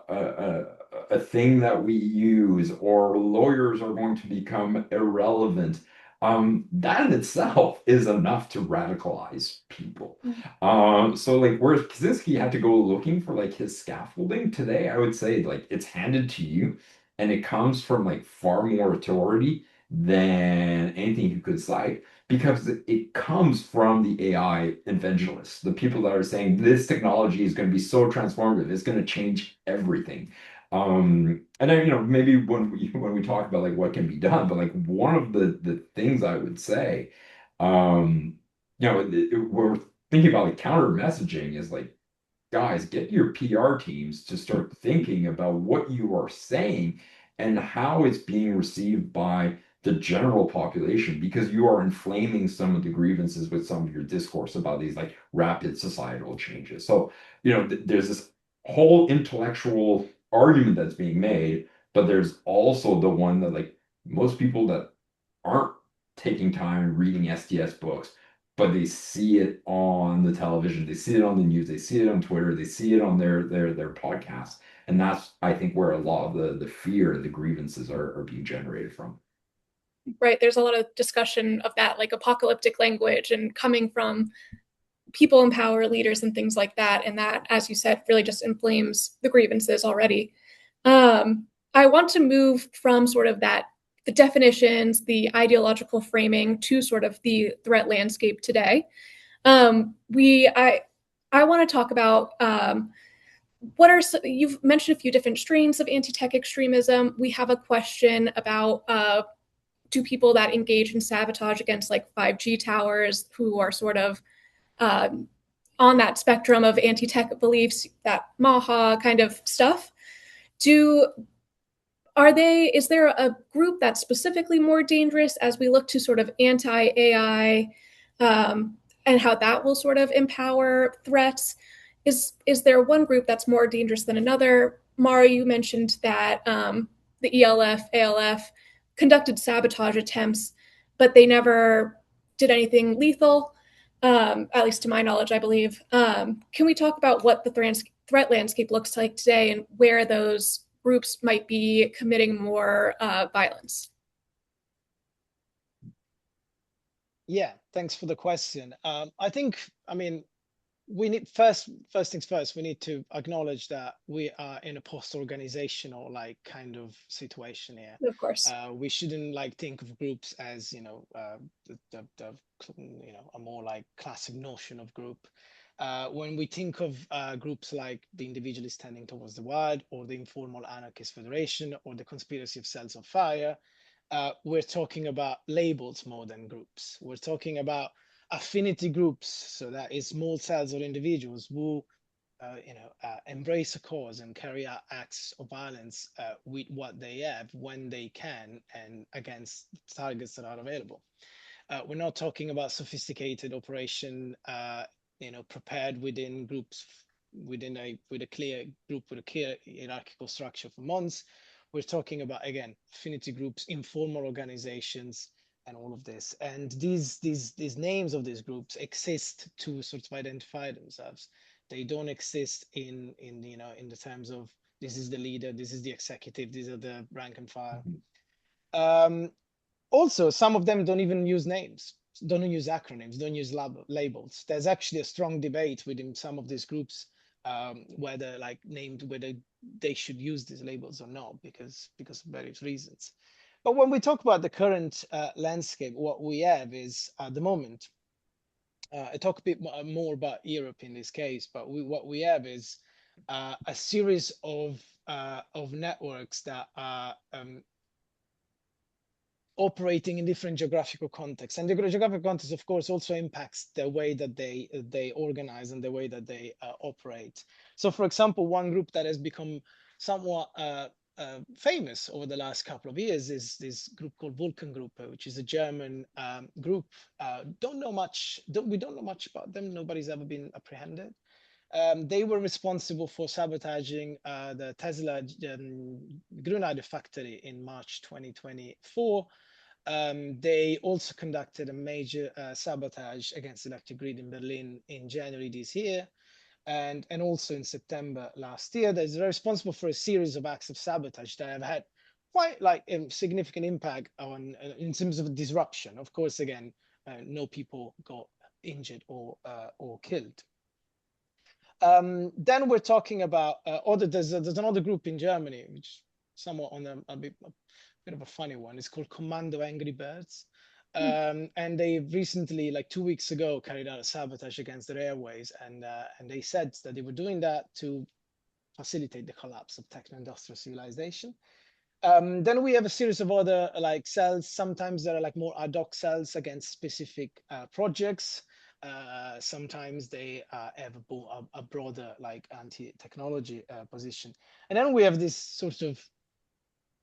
thing that we use, or lawyers are going to become irrelevant. That in itself is enough to radicalize people. So like whereas Kaczynski had to go looking for like his scaffolding today, I would say like it's handed to you and it comes from like far more authority than anything you could cite because it comes from the AI evangelists, the people that are saying this technology is going to be so transformative, it's going to change everything. And then maybe when we talk about like what can be done, but like one of the things I would say, we're thinking about like counter messaging is like, guys, get your PR teams to start thinking about what you are saying and how it's being received by the general population, because you are inflaming some of the grievances with some of your discourse about these like rapid societal changes. So, there's this whole intellectual argument that's being made, but there's also the one that like most people that aren't taking time reading STS books, but they see it on the television, they see it on the news, they see it on Twitter, they see it on their podcasts. And that's, I think, where a lot of the fear and the grievances are being generated from. Right. There's a lot of discussion of that, like apocalyptic language and coming from people in power, leaders, and things like that. And that, as you said, really just inflames the grievances already. I want to move from sort of that, the definitions, the ideological framing, to sort of the threat landscape today. I want to talk about you've mentioned a few different strains of anti-tech extremism. We have a question about do people that engage in sabotage against like 5G towers, who are sort of um, on that spectrum of anti-tech beliefs, that Maha kind of stuff, do is there a group that's specifically more dangerous as we look to sort of anti-AI, and how that will sort of empower threats? Is there one group that's more dangerous than another? Mara, you mentioned that the ELF, ALF conducted sabotage attempts, but they never did anything lethal, at least to my knowledge, I believe. Can we talk about what the threat landscape looks like today and where those groups might be committing more violence? Yeah, thanks for the question. I think, I mean, we need first things first, we need to acknowledge that we are in a post-organizational like kind of situation here. Of course. We shouldn't like think of groups as a more like classic notion of group. When we think of groups like the Individualists Tending Towards the Wild, or the Informal Anarchist Federation, or the Conspiracy of Cells of Fire, we're talking about labels more than groups. We're talking about affinity groups, so that is small cells or individuals who embrace a cause and carry out acts of violence with what they have when they can and against targets that are available. We're not talking about sophisticated operation, prepared within groups, with a clear group with a clear hierarchical structure for months. We're talking about, again, affinity groups, informal organizations, and all of this. And these names of these groups exist to sort of identify themselves. They don't exist in the terms of this is the leader, this is the executive, these are the rank and file. Also, some of them don't even use names, don't use acronyms, don't use labels. There's actually a strong debate within some of these groups whether they should use these labels or not, because of various reasons. But when we talk about the current landscape, what we have is at the moment, I talk a bit more about Europe in this case, but what we have is a series of networks that are operating in different geographical contexts, and the geographical context, of course, also impacts the way that they organize and the way that they operate. So, for example, one group that has become somewhat famous over the last couple of years is this group called Vulcan Group, which is a German group. We don't know much about them. Nobody's ever been apprehended. They were responsible for sabotaging the Tesla Grünheide factory in March 2024. They also conducted a major sabotage against the electric grid in Berlin in January this year. And also in September last year. They're responsible for a series of acts of sabotage that have had quite like a significant impact on in terms of disruption. Of course, again, no people got injured or killed. Then we're talking about there's another group in Germany, which somewhat on a bit of a funny one. It's called Commando Angry Birds. And they recently, like 2 weeks ago, carried out a sabotage against the airways, and they said that they were doing that to facilitate the collapse of techno-industrial civilization. Then we have a series of other like cells. Sometimes there are like more ad hoc cells against specific projects. Sometimes they have a broader like anti-technology position. And then we have this sort of,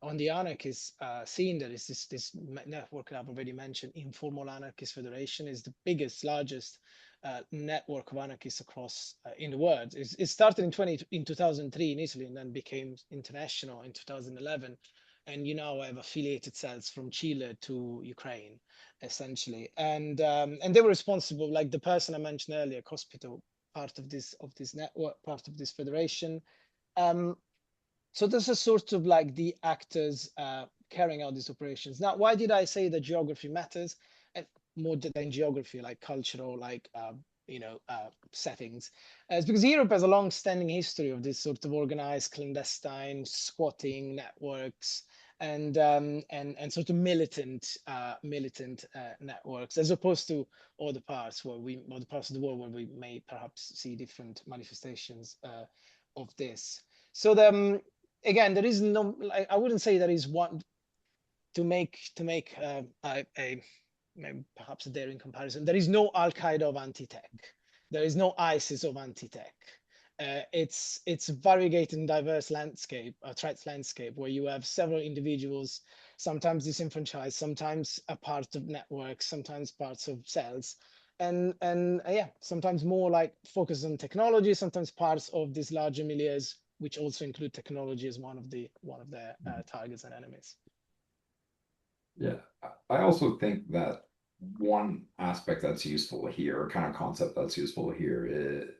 on the anarchist scene, there is this network that I've already mentioned. Informal Anarchist Federation is the biggest, largest network of anarchists across in the world. It started in 2003 in Italy, and then became international in 2011. And you now have affiliated cells from Chile to Ukraine, essentially. And they were responsible, like the person I mentioned earlier, Cospito, part of this network, part of this federation. So this is sort of like the actors carrying out these operations. Now, why did I say that geography matters? And more than geography, like cultural, like settings. It's because Europe has a long-standing history of this sort of organized, clandestine, squatting networks, and sort of militant networks, as opposed to other parts of the world where we may perhaps see different manifestations of this. So the again, there is no, I wouldn't say there is one to make a maybe perhaps a daring comparison. There is no Al Qaeda of anti-tech. There is no ISIS of anti-tech. It's a variegated and diverse landscape, a threats landscape, where you have several individuals, sometimes disenfranchised, sometimes a part of networks, sometimes parts of cells, and yeah, sometimes more like focused on technology, sometimes parts of these larger milieus, which also include technology as one of their targets and enemies. Yeah, I also think that one aspect that's useful here, kind of concept that's useful here,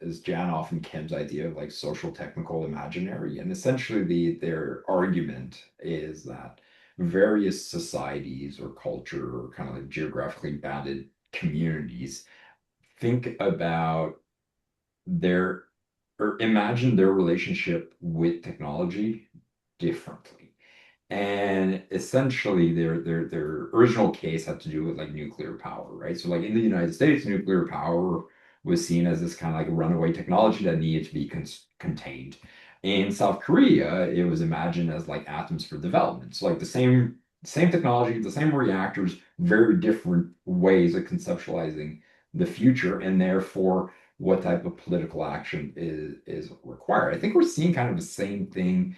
is Janoff and Kim's idea of like social technical imaginary. And essentially their argument is that various societies or culture or kind of like geographically bounded communities think about their or imagine their relationship with technology differently. And essentially, their original case had to do with like nuclear power, right? So, like in the United States, nuclear power was seen as this kind of like runaway technology that needed to be contained. In South Korea, it was imagined as like atoms for development. So, like the same technology, the same reactors, very different ways of conceptualizing the future, and therefore what type of political action is required. I think we're seeing kind of the same thing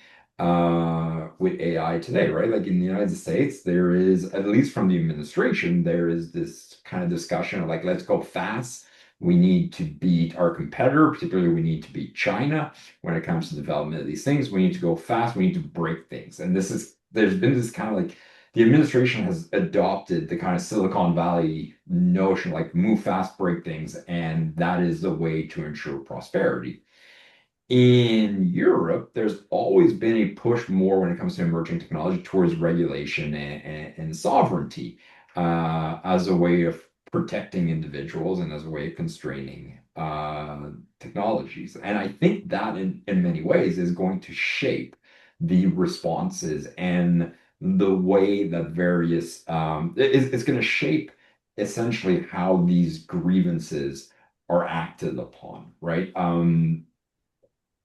with AI today, right? Like in the United States, there is, at least from the administration, there is this kind of discussion of like, let's go fast. We need to beat our competitor, particularly we need to beat China when it comes to development of these things. We need to go fast. We need to break things. And there's been this kind of like, the administration has adopted the kind of Silicon Valley notion, like move fast, break things, and that is the way to ensure prosperity. In Europe, there's always been a push more when it comes to emerging technology towards regulation and sovereignty as a way of protecting individuals and as a way of constraining technologies. And I think that in many ways is going to shape the responses and the way that various, it's going to shape essentially how these grievances are acted upon, right?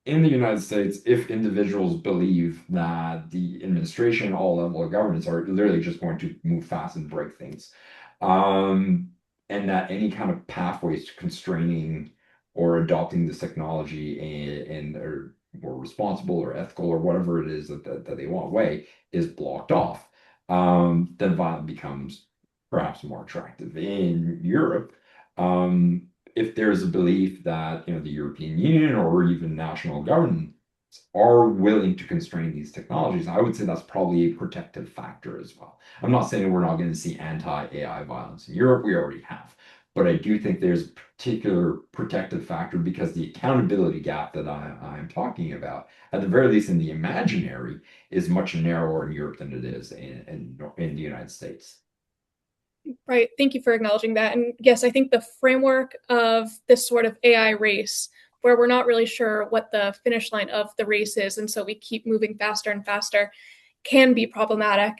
In the United States, if individuals believe that the administration, all level of governments are literally just going to move fast and break things, and that any kind of pathways to constraining or adopting this technology and are more responsible or ethical or whatever it is that they want way is blocked off, then violence becomes perhaps more attractive. In Europe, if there's a belief that the European Union or even national governments are willing to constrain these technologies, I would say that's probably a protective factor as well. I'm not saying we're not going to see anti-AI violence in Europe. We already have. But I do think there's a particular protective factor because the accountability gap that I'm talking about, at the very least in the imaginary, is much narrower in Europe than it is in the United States. Right. Thank you for acknowledging that. And yes, I think the framework of this sort of AI race, where we're not really sure what the finish line of the race is, and so we keep moving faster and faster, can be problematic,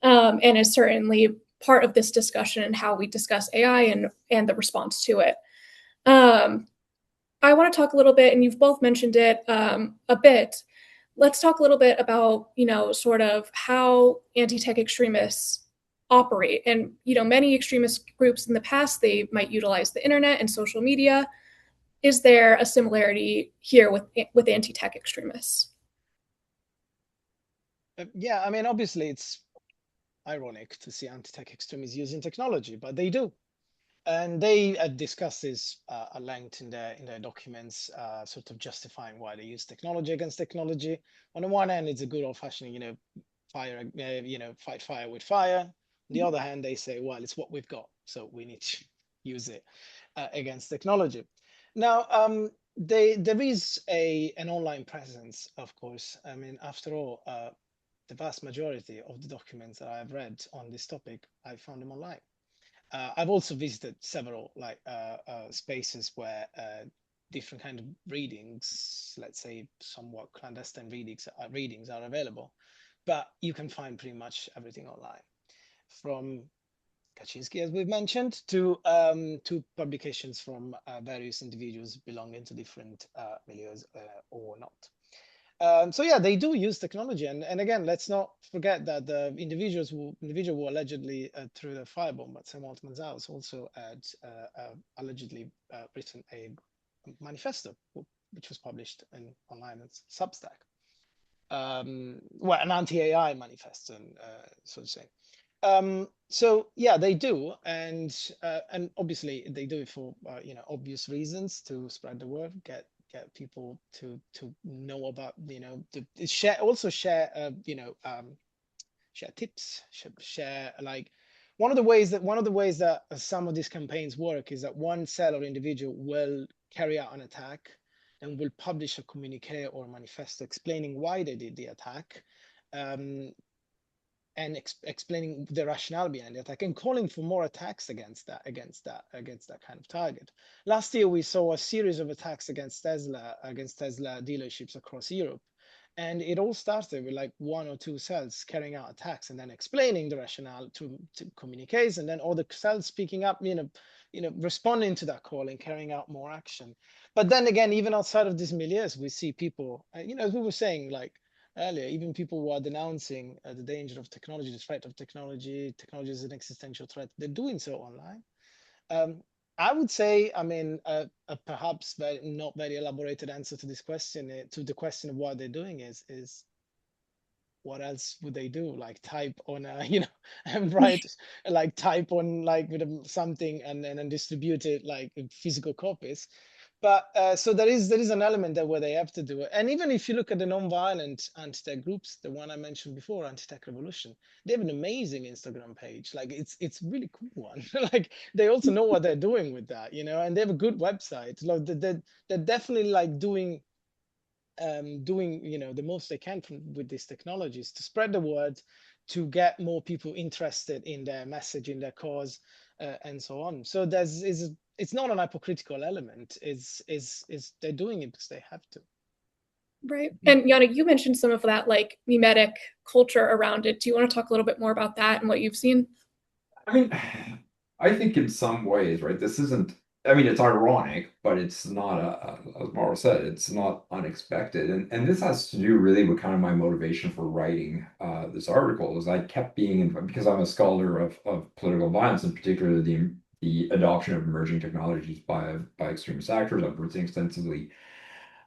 and is certainly part of this discussion and how we discuss AI and the response to it. I want to talk a little bit, and you've both mentioned it a bit. Let's talk a little bit about, sort of how anti-tech extremists operate. And, many extremist groups in the past, they might utilize the internet and social media. Is there a similarity here with anti-tech extremists? Yeah, I mean, obviously it's ironic to see anti-tech extremists using technology, but they do. And they discuss this at length in their documents, sort of justifying why they use technology against technology. On the one hand, it's a good old-fashioned, fight fire with fire. On the other hand, they say, well, it's what we've got, so we need to use it against technology. Now, there is an online presence, of course. I mean, after all, the vast majority of the documents that I've read on this topic, I found them online. I've also visited several spaces where different kind of readings, let's say somewhat clandestine readings are available, but you can find pretty much everything online, from Kaczynski, as we've mentioned, to publications from various individuals belonging to different milieux or not. So yeah, they do use technology, and again, let's not forget that the individual who allegedly threw the firebomb at Sam Altman's house also had allegedly written a manifesto, which was published online as Substack. Well, an anti-AI manifesto, so to say. So yeah, they do, and obviously they do it for obvious reasons, to spread the word, get people to know about, to share share tips, share, like, one of the ways that some of these campaigns work is that one cell or individual will carry out an attack and will publish a communique or a manifesto explaining why they did the attack, um, and explaining the rationale behind the attack and calling for more attacks against that kind of target. Last year, we saw a series of attacks against Tesla dealerships across Europe. And it all started with like one or two cells carrying out attacks and then explaining the rationale to communiques, and then all the cells speaking up, responding to that call and carrying out more action. But then again, even outside of these milieus, we see people, as we were saying, like earlier, even people who are denouncing the danger of technology, the threat of technology, technology is an existential threat, they're doing so online. I would say, I mean, perhaps not very elaborated answer to this question, to the question of what they're doing is what else would they do? Like type on a, and write, like type on like with something and then distribute it like in physical copies. But so there is an element there where they have to do it. And even if you look at the non-violent anti-tech groups, the one I mentioned before, Anti-Tech Revolution, they have an amazing Instagram page. Like it's really cool one. Like they also know what they're doing with that, and they have a good website. Like they're definitely like doing the most they can with these technologies to spread the word, to get more people interested in their message, in their cause, and so on. So it's not an hypocritical element. Is they're doing it because they have to. Right. And Yana, you mentioned some of that like mimetic culture around it. Do you want to talk a little bit more about that and what you've seen? I mean, I think in some ways, right, this isn't, I mean, it's ironic, but it's not, as Mauro said, it's not unexpected. And this has to do really with kind of my motivation for writing this article, is I kept being, because I'm a scholar of political violence, in particular the adoption of emerging technologies by extremist actors. I've written extensively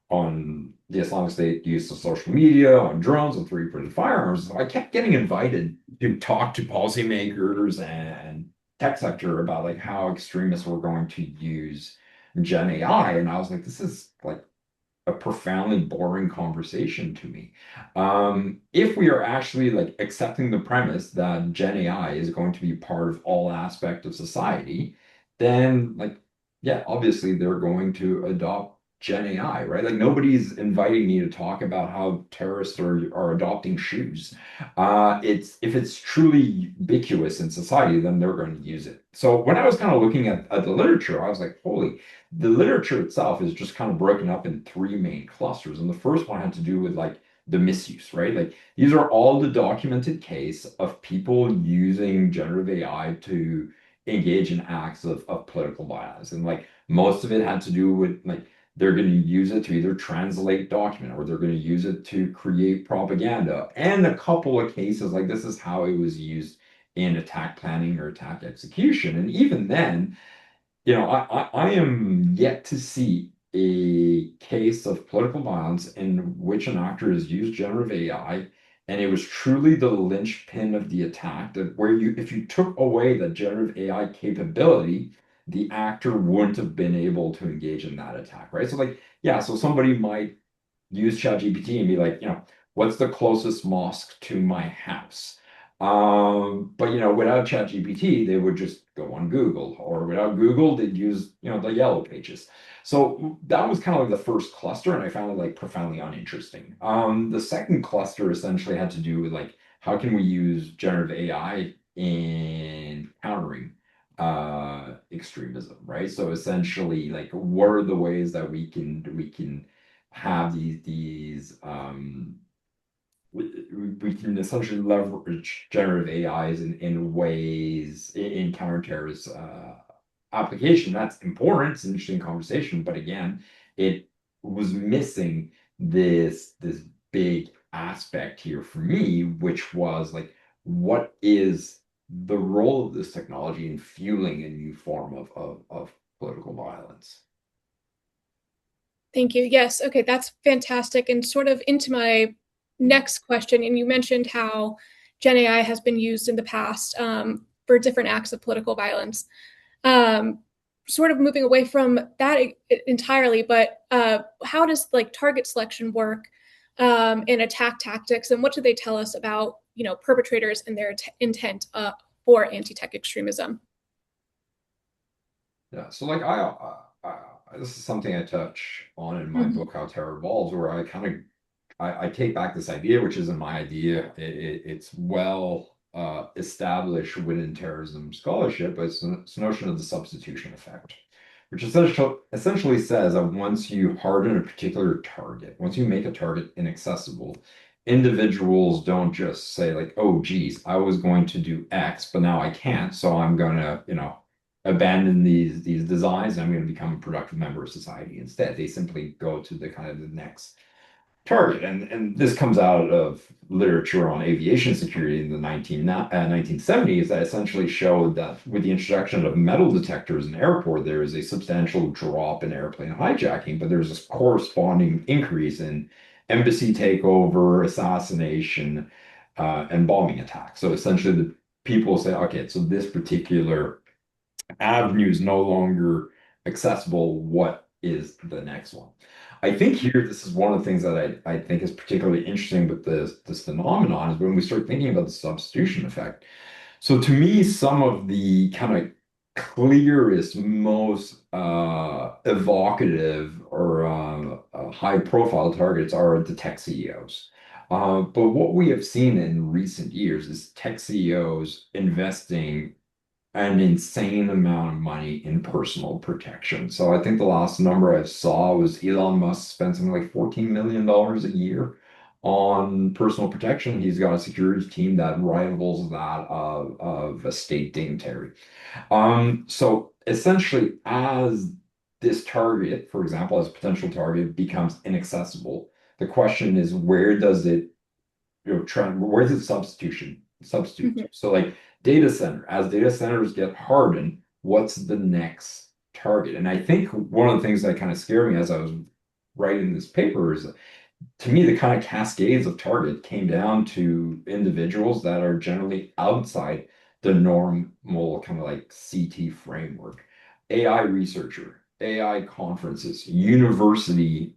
on the Islamic State use of social media, on drones, on 3D printed firearms. So I kept getting invited to talk to policymakers and tech sector about like how extremists were going to use Gen AI. And I was like, this is like a profoundly boring conversation to me. If we are actually like accepting the premise that Gen AI is going to be part of all aspects of society, then like, yeah, obviously they're going to adopt Gen AI, right? Like nobody's inviting me to talk about how terrorists are adopting shoes. It's if it's truly ubiquitous in society, then they're going to use it. So when I was kind of looking at the literature, I was like, holy, the literature itself is just kind of broken up in three main clusters. And the first one had to do with like the misuse, right? Like these are all the documented case of people using generative AI to engage in acts of political violence. And like most of it had to do with like they're going to use it to either translate document or they're going to use it to create propaganda. And a couple of cases like this is how it was used in attack planning or attack execution. And even then, I am yet to see a case of political violence in which an actor has used generative AI and it was truly the linchpin of the attack, that where if you took away the generative AI capability, the actor wouldn't have been able to engage in that attack, right? So like, yeah, so somebody might use ChatGPT and be like, what's the closest mosque to my house? But without ChatGPT, they would just go on Google, or without Google, they'd use, the yellow pages. So that was kind of like the first cluster, and I found it like profoundly uninteresting. The second cluster essentially had to do with like how can we use generative AI in countering extremism, right? So essentially, like, what are the ways that we can have these we can essentially leverage generative AIs in ways in counterterrorist application. That's important. It's an interesting conversation, but again, it was missing this big aspect here for me, which was like, what is the role of this technology in fueling a new form of political violence? Thank you. Yes. Okay, that's fantastic. And sort of into my next question, and you mentioned how Gen AI has been used in the past for different acts of political violence. Um, Sort of moving away from that entirely, but how does like target selection work in attack tactics, and what do they tell us about perpetrators and their intent for anti-tech extremism? Yeah, so like this is something I touch on in my Mhm. book, How Terror Evolves, where I kind of I take back this idea, which isn't my idea. It's well established within terrorism scholarship, but it's a notion of the substitution effect, which essentially says that once you harden a particular target, once you make a target inaccessible, individuals don't just say like, "Oh, geez, I was going to do X, but now I can't, so I'm gonna, abandon these designs and I'm going to become a productive member of society instead." They simply go to the kind of the next target. And this comes out of literature on aviation security in the 1970s that essentially showed that with the introduction of metal detectors in airport, there is a substantial drop in airplane hijacking, but there's a corresponding increase in embassy takeover, assassination, and bombing attacks. So essentially, the people say, okay, so this particular avenue is no longer accessible. What is the next one? I think here, this is one of the things that I think is particularly interesting with this phenomenon is when we start thinking about the substitution effect. So to me, some of the kind of clearest, most evocative or high profile targets are the tech CEOs. But what we have seen in recent years is tech CEOs investing an insane amount of money in personal protection. So I think the last number I saw was Elon Musk spent something like $14 million a year on personal protection. He's got a security team that rivals that of a state dignitary. So essentially, as this target, for example, as a potential target becomes inaccessible, the question is where does it where's the substitute Mhm. to? So like data center, as data centers get hardened, what's the next target? And I think one of the things that kind of scared me as I was writing this paper is to me, the kind of cascades of target came down to individuals that are generally outside the normal kind of like CT framework. AI researcher, AI conferences, university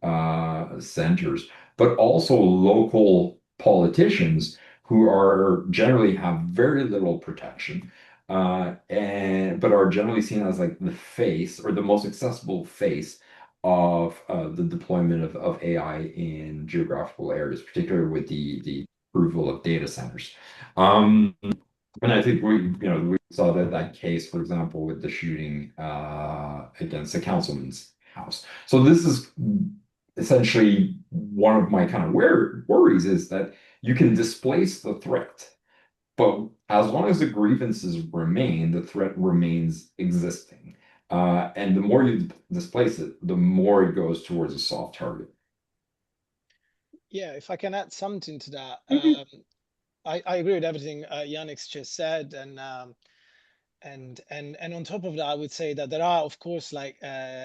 centers, but also local politicians who are generally have very little protection. And but are generally seen as like the face or the most accessible face of the deployment of AI in geographical areas, particularly with the approval of data centers. And I think we saw that case, for example, with the shooting against the councilman's house. So this is essentially one of my kind of worries is that you can displace the threat, but as long as the grievances remain, the threat remains existing. And the more you displace it, the more it goes towards a soft target. Yeah, if I can add something to that, Mhm. I agree with everything Yannick's just said, and on top of that, I would say that there are, of course, like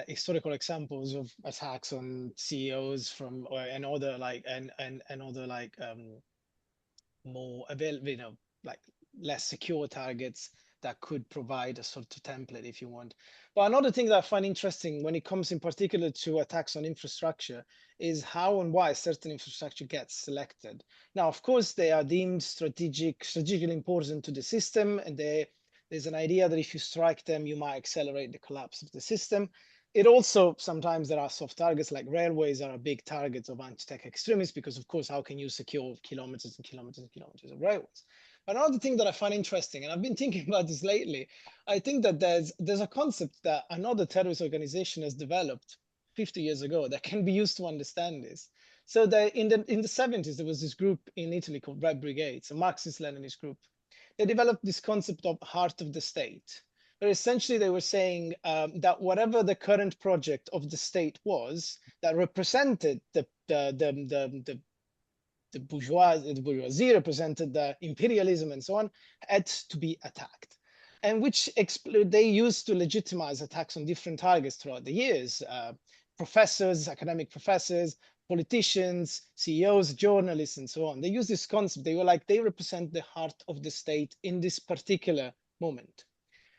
historical examples of attacks on CEOs from and other like and other like more available, like less secure targets that could provide a sort of template if you want. But another thing that I find interesting when it comes in particular to attacks on infrastructure is how and why certain infrastructure gets selected. Now, of course, they are deemed strategically important to the system, and there's an idea that if you strike them, you might accelerate the collapse of the system. It also sometimes there are soft targets like railways are a big target of anti-tech extremists because of course how can you secure kilometers and kilometers and kilometers of railways? Another thing that I find interesting, and I've been thinking about this lately, I think that there's a concept that another terrorist organization has developed 50 years ago that can be used to understand this. So in the 70s, there was this group in Italy called Red Brigades, a Marxist-Leninist group. They developed this concept of heart of the state, where essentially they were saying that whatever the current project of the state was that represented the bourgeoisie, represented the imperialism and so on, had to be attacked. And which they used to legitimize attacks on different targets throughout the years. Professors, academic professors, politicians, CEOs, journalists, and so on. They use this concept. They were like, they represent the heart of the state in this particular moment.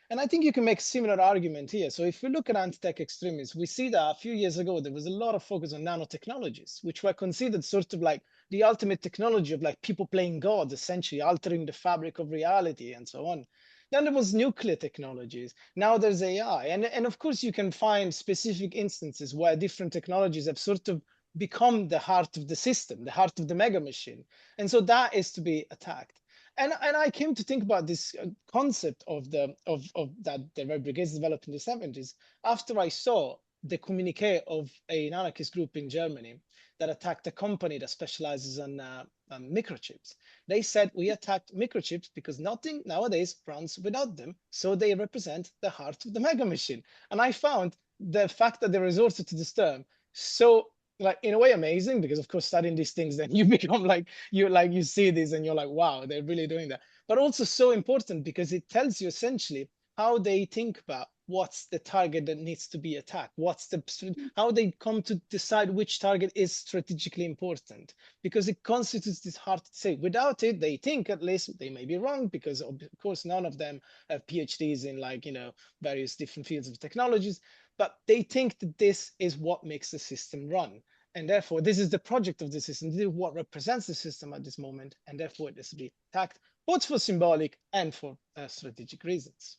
And I think you can make a similar argument here. So if we look at anti-tech extremism, we see that a few years ago, there was a lot of focus on nanotechnologies, which were considered sort of like the ultimate technology of like people playing God, essentially altering the fabric of reality and so on. Then there was nuclear technologies. Now there's AI. And of course, you can find specific instances where different technologies have sort of become the heart of the system, the heart of the mega machine. And so that is to be attacked. And I came to think about this concept of that the Red Brigades developed in the 70s after I saw the communique of an anarchist group in Germany that attacked a company that specializes on microchips. They said we attacked microchips because nothing nowadays runs without them, so they represent the heart of the mega machine. And I found the fact that they resorted to this term so like in a way amazing, because of course studying these things then you become like you see this and you're like, wow, they're really doing that. But also so important because it tells you essentially how they think about what's the target that needs to be attacked, what's the how they come to decide which target is strategically important, because it constitutes this hard to say. Without it, they think, at least they may be wrong, because of course none of them have PhDs in like various different fields of technologies, but they think that this is what makes the system run. And therefore, this is the project of the system. This is what represents the system at this moment. And therefore, it has to be attacked, both for symbolic and for strategic reasons.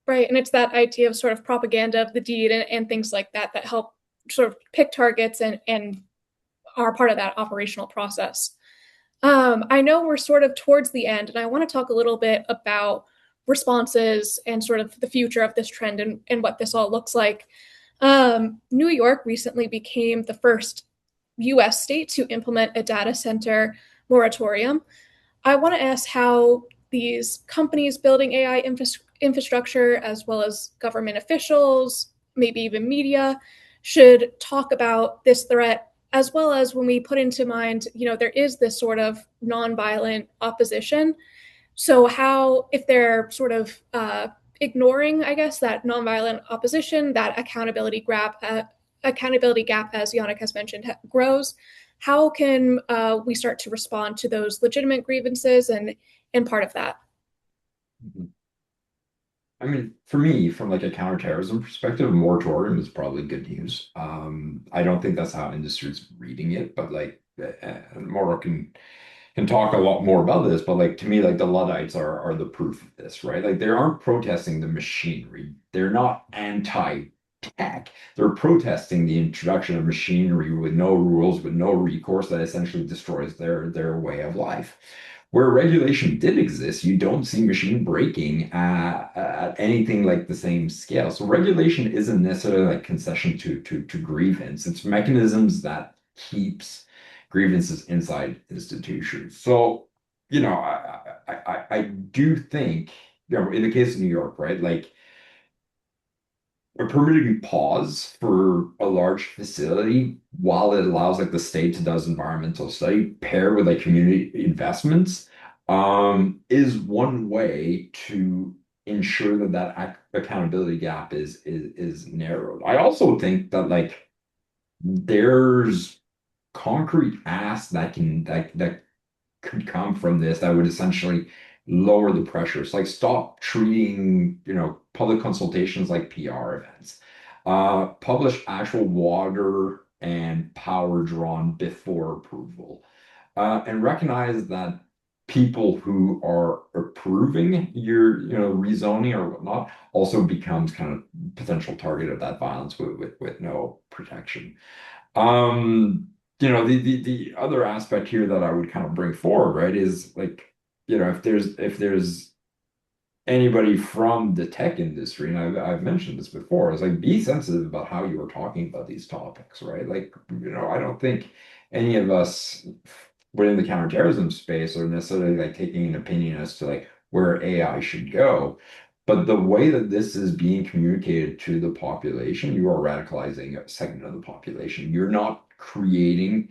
Right. And it's that idea of sort of propaganda of the deed and things like that that help sort of pick targets and are part of that operational process. I know we're sort of towards the end, and I want to talk a little bit about responses and sort of the future of this trend and what this all looks like. New York recently became the first US state to implement a data center moratorium. I want to ask how these companies building AI infrastructure, as well as government officials, maybe even media, should talk about this threat, as well as when we put into mind, there is this sort of nonviolent opposition. So, how, if they're sort of ignoring, I guess, that nonviolent opposition, that accountability gap, as Yannick has mentioned, grows, how can we start to respond to those legitimate grievances and part of that? Mhm. I mean, for me, from like a counterterrorism perspective, a moratorium is probably good news. I don't think that's how industry's reading it, but like Moro can talk a lot more about this, but like to me, like the Luddites are the proof of this, right? Like they aren't protesting the machinery. They're not anti-tech. They're protesting the introduction of machinery with no rules, with no recourse that essentially destroys their way of life. Where regulation did exist, you don't see machine breaking at anything like the same scale. So regulation isn't necessarily like concession to grievance. It's mechanisms that keeps grievances inside institutions. So, I do think, in the case of New York, right, like a permitting pause for a large facility while it allows like the state to does environmental study paired with like community investments is one way to ensure that accountability gap is narrowed. I also think that like there's concrete asks that could come from this that would essentially lower the pressures. Like stop treating, public consultations like PR events. Publish actual water and power drawn before approval. And recognize that people who are approving your, rezoning or whatnot also becomes kind of potential target of that violence with no protection. The other aspect here that I would kind of bring forward, right, is like, if there's anybody from the tech industry, and I've mentioned this before, is like be sensitive about how you are talking about these topics, right? Like, I don't think any of us within the counterterrorism space are necessarily like taking an opinion as to like where AI should go. But the way that this is being communicated to the population, you are radicalizing a segment of the population. You're not creating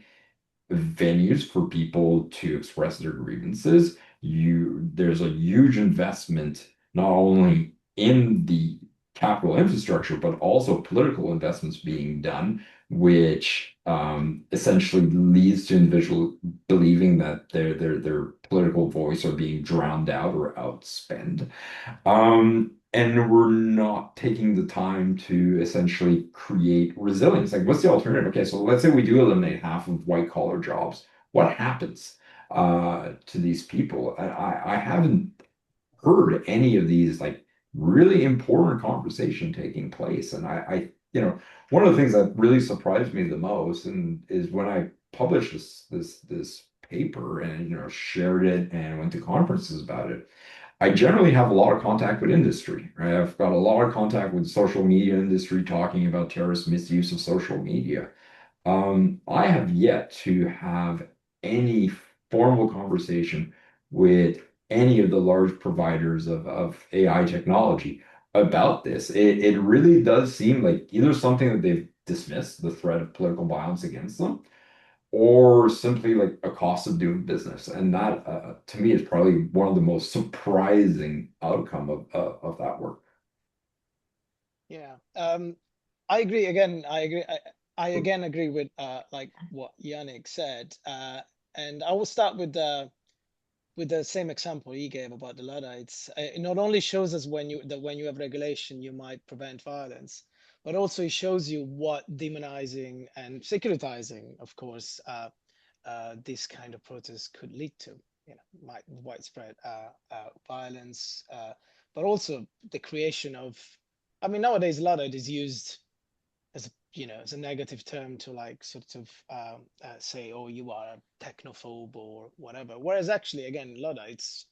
venues for people to express their grievances. There's a huge investment not only in the capital infrastructure, but also political investments being done, which essentially leads to individuals believing that their political voice are being drowned out or outspent. And we're not taking the time to essentially create resilience. Like, what's the alternative? Okay, so let's say we do eliminate half of white collar jobs. What happens to these people? I haven't heard any of these like really important conversation taking place. And one of the things that really surprised me the most and is when I published this paper and shared it and went to conferences about it. I generally have a lot of contact with industry, right? I've got a lot of contact with social media industry talking about terrorist misuse of social media. I have yet to have any formal conversation with any of the large providers of AI technology about this. It really does seem like either something that they've dismissed, the threat of political violence against them, or simply like a cost of doing business. And that, to me, is probably one of the most surprising outcome of that work. Yeah, I agree. Again, I agree. I again agree with like what Yannick said, and I will start with the same example he gave about the Luddites. It not only shows us when you have regulation, you might prevent violence, but also it shows you what demonizing and securitizing, of course, this kind of protest could lead to. Widespread violence, but also the creation of. I mean, nowadays Luddite is used as as a negative term to like sort of say, oh, you are a technophobe or whatever. Whereas actually, again, Luddites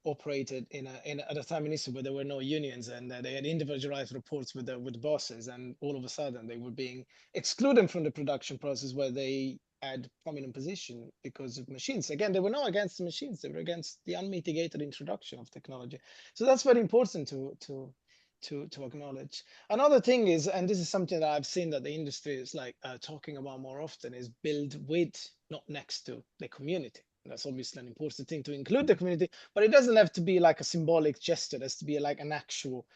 operated at a time in history where there were no unions and they had individualized reports with bosses, and all of a sudden they were being excluded from the production process where they had prominent position because of machines. Again, they were not against the machines; they were against the unmitigated introduction of technology. So that's very important to acknowledge. Another thing is, and this is something that I've seen that the industry is like talking about more often, is build with, not next to the community. That's obviously an important thing to include the community, but it doesn't have to be like a symbolic gesture. It has to be like an actual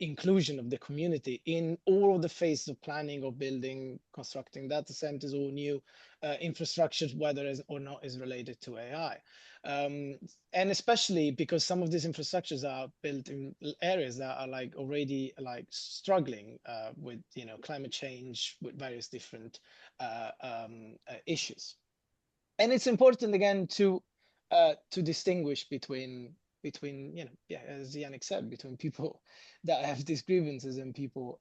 inclusion of the community in all of the phases of planning or building, constructing data centers or new infrastructures, whether is or not is related to AI. Um, and especially because some of these infrastructures are built in areas that are like already like struggling with climate change, with various different issues. And it's important again to distinguish between yeah, as Yannick said, between people that have these grievances and people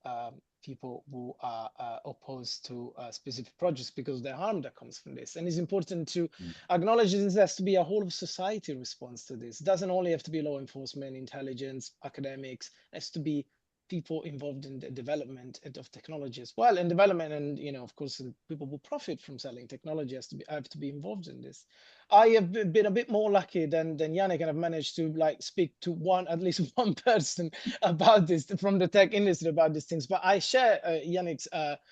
who are opposed to specific projects because of the harm that comes from this. And it's important to acknowledge this has to be a whole of society response to this. It doesn't only have to be law enforcement, intelligence, academics. It has to be people involved in the development of technology as well, and development, and of course people who profit from selling technology have to be involved in this. I have been a bit more lucky than Yannick, and I've managed to like speak to at least one person about this from the tech industry about these things. But I share Yannick's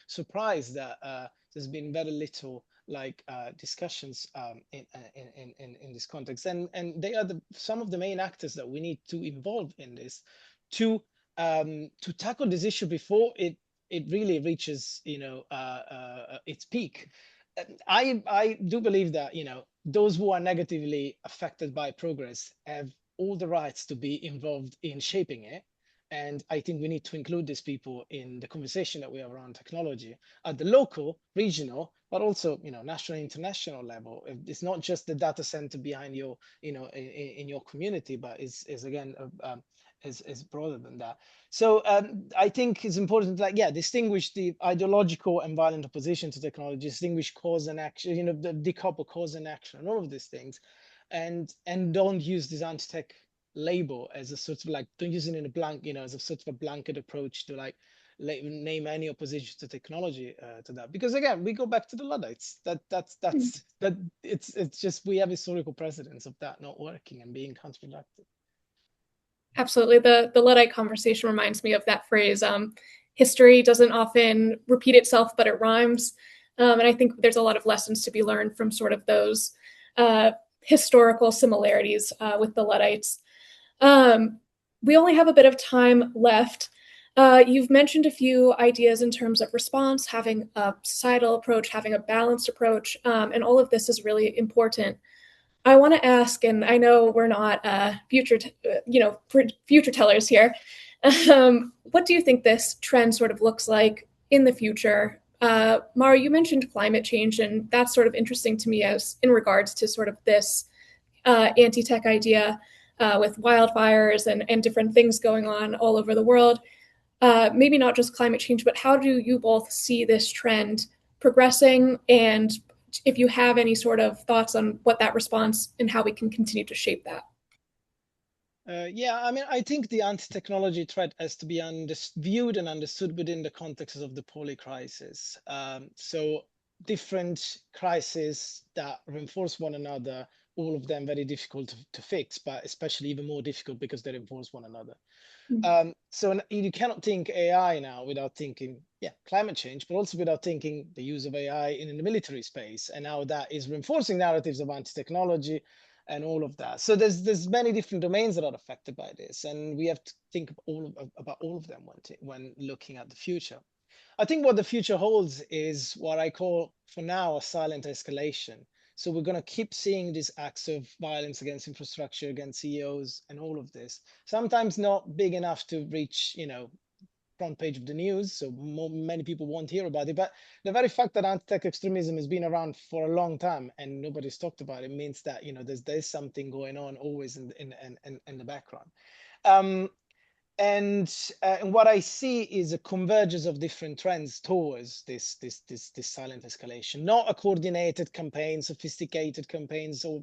surprise that there's been very little like discussions in this context, and they are some of the main actors that we need to involve in this to tackle this issue before it really reaches its peak. I do believe that those who are negatively affected by progress have all the rights to be involved in shaping it. And I think we need to include these people in the conversation that we have around technology at the local, regional, but also national, international level. It's not just the data center behind your in your community, but is again is broader than that. So I think it's important to distinguish the ideological and violent opposition to technology, distinguish cause and action, decouple cause and action, and all of these things, and don't use these anti-tech label as a sort of like, don't use it in a blank, as a sort of a blanket approach to like name any opposition to technology to that. Because again, we go back to the Luddites. That it's just we have historical precedents of that not working and being counterproductive. Absolutely. The Luddite conversation reminds me of that phrase. History doesn't often repeat itself, but it rhymes. And I think there's a lot of lessons to be learned from sort of those historical similarities with the Luddites. We only have a bit of time left. You've mentioned a few ideas in terms of response, having a societal approach, having a balanced approach, and all of this is really important. I want to ask, and I know we're not future tellers here. What do you think this trend sort of looks like in the future? Mara, you mentioned climate change, and that's sort of interesting to me as in regards to sort of this anti-tech idea with wildfires and different things going on all over the world. Maybe not just climate change, but how do you both see this trend progressing, and if you have any sort of thoughts on what that response and how we can continue to shape that? Yeah, I mean, I think the anti-technology threat has to be viewed and understood within the context of the poly crisis. So different crises that reinforce one another, all of them very difficult to fix, but especially even more difficult because they reinforce one another. So you cannot think AI now without thinking, yeah, climate change, but also without thinking the use of AI in the military space and how that is reinforcing narratives of anti-technology and all of that. So there's many different domains that are affected by this, and we have to think about all of them when looking at the future. I think what the future holds is what I call, for now, a silent escalation. So we're going to keep seeing these acts of violence against infrastructure, against CEOs, and all of this. Sometimes not big enough to reach, front page of the news, so many people won't hear about it. But the very fact that anti-tech extremism has been around for a long time and nobody's talked about it means that there's something going on always in the background. And what I see is a convergence of different trends towards this silent escalation, not a coordinated campaign, sophisticated campaigns or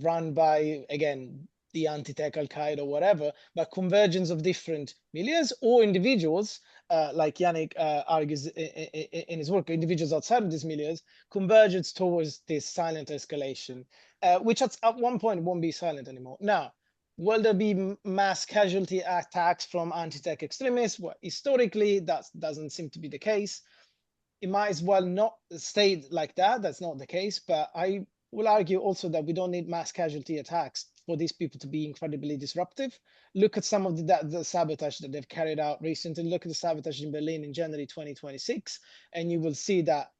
run by, again, the anti-tech Al-Qaeda or whatever, but convergence of different milieux or individuals, like Yannick argues in his work, individuals outside of these milieux, convergence towards this silent escalation, which at one point won't be silent anymore. Now, will there be mass casualty attacks from anti-tech extremists? Well, historically, that doesn't seem to be the case. It might as well not stay like that. That's not the case. But I will argue also that we don't need mass casualty attacks for these people to be incredibly disruptive. Look at some of the sabotage that they've carried out recently. Look at the sabotage in Berlin in January 2026, and you will see that,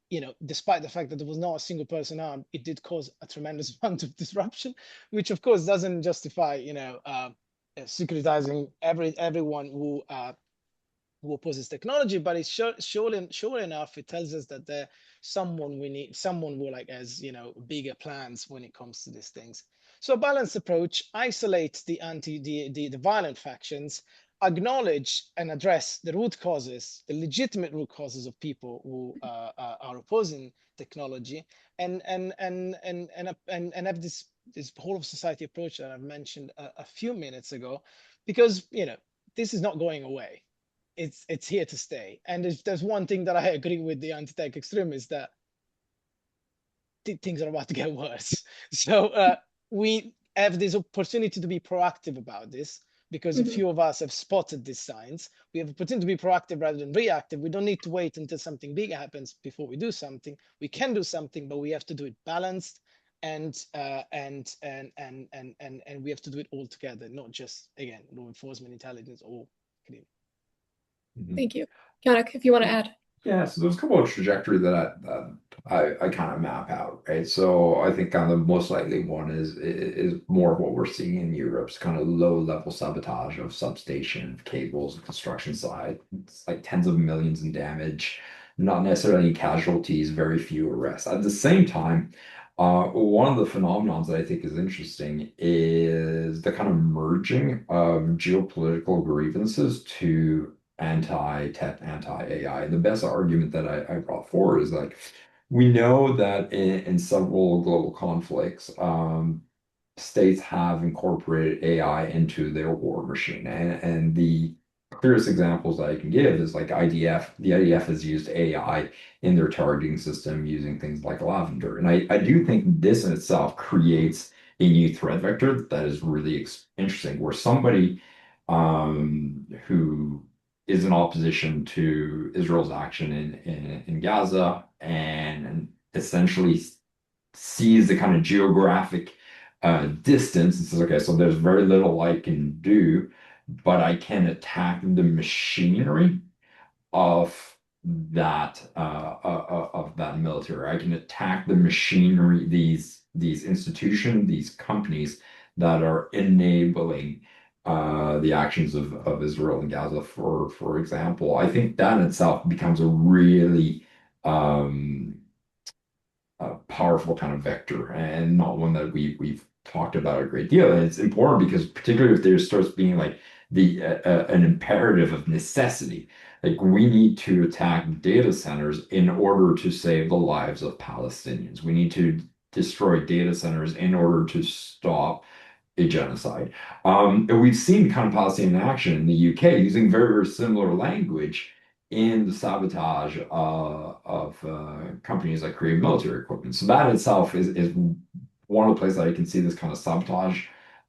despite the fact that there was not a single person armed, it did cause a tremendous amount of disruption, which of course doesn't justify, securitizing everyone who opposes technology, but it's sure enough, it tells us that there's someone who like has, bigger plans when it comes to these things. So a balanced approach isolates the violent factions, acknowledge and address the root causes, the legitimate root causes of people who are opposing technology, and have this whole of society approach that I've mentioned a few minutes ago, because this is not going away. It's here to stay. And if there's one thing that I agree with the anti-tech extremists, that things are about to get worse. So we have this opportunity to be proactive about this, because a few of us have spotted these signs. We have an opportunity to be proactive rather than reactive. We don't need to wait until something big happens before we do something. We can do something, but we have to do it balanced, and we have to do it all together, not just, again, law enforcement, intelligence, or academia. Thank you. Yannick, if you want to add. Yeah, so there's a couple of trajectory that I kind of map out, right? So I think kind of the most likely one is more of what we're seeing in Europe's kind of low level sabotage of substation cables and construction side. It's like tens of millions in damage, not necessarily any casualties, very few arrests. At the same time, one of the phenomenons that I think is interesting is the kind of merging of geopolitical grievances to anti-tech, anti-AI. And the best argument that I brought forward is like, we know that in several global conflicts, states have incorporated AI into their war machine. And the clearest examples that I can give is like IDF. The IDF has used AI in their targeting system using things like Lavender. And I do think this in itself creates a new threat vector that is really interesting, where somebody who is in opposition to Israel's action in Gaza and essentially sees the kind of geographic distance and says, okay, so there's very little I can do, but I can attack the machinery of of that military. I can attack the machinery, these institutions, these companies that are enabling the actions of Israel and Gaza, for example. I think that in itself becomes a really a powerful kind of vector and not one that we've talked about a great deal. And it's important because particularly if there starts being like the an imperative of necessity, like we need to attack data centers in order to save the lives of Palestinians. We need to destroy data centers in order to stop a genocide. And we've seen kind of Palestinian action in the UK using very, very similar language in the sabotage of companies that create military equipment. So that itself is one of the places that I can see this kind of sabotage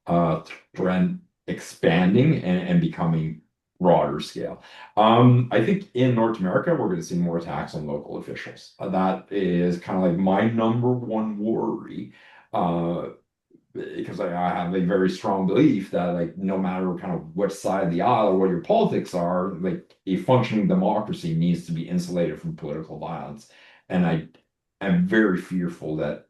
uh, trend expanding and becoming broader scale. I think in North America, we're going to see more attacks on local officials. That is kind of like my number one worry. Because I have a very strong belief that like no matter kind of what side of the aisle or what your politics are, like a functioning democracy needs to be insulated from political violence. And I am very fearful that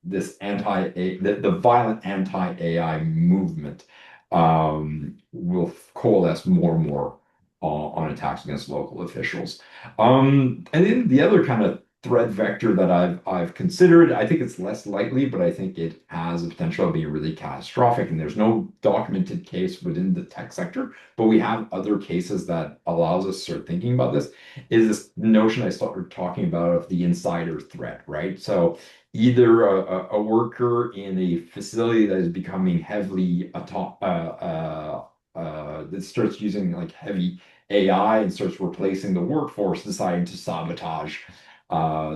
the violent anti-AI movement will coalesce more and more on attacks against local officials. And then the other kind of threat vector that I've considered, I think it's less likely, but I think it has the potential of being really catastrophic. And there's no documented case within the tech sector, but we have other cases that allows us to start thinking about this. Is this notion I started talking about of the insider threat, right? So either a worker in a facility that is becoming heavily that starts using like heavy AI and starts replacing the workforce, deciding to sabotage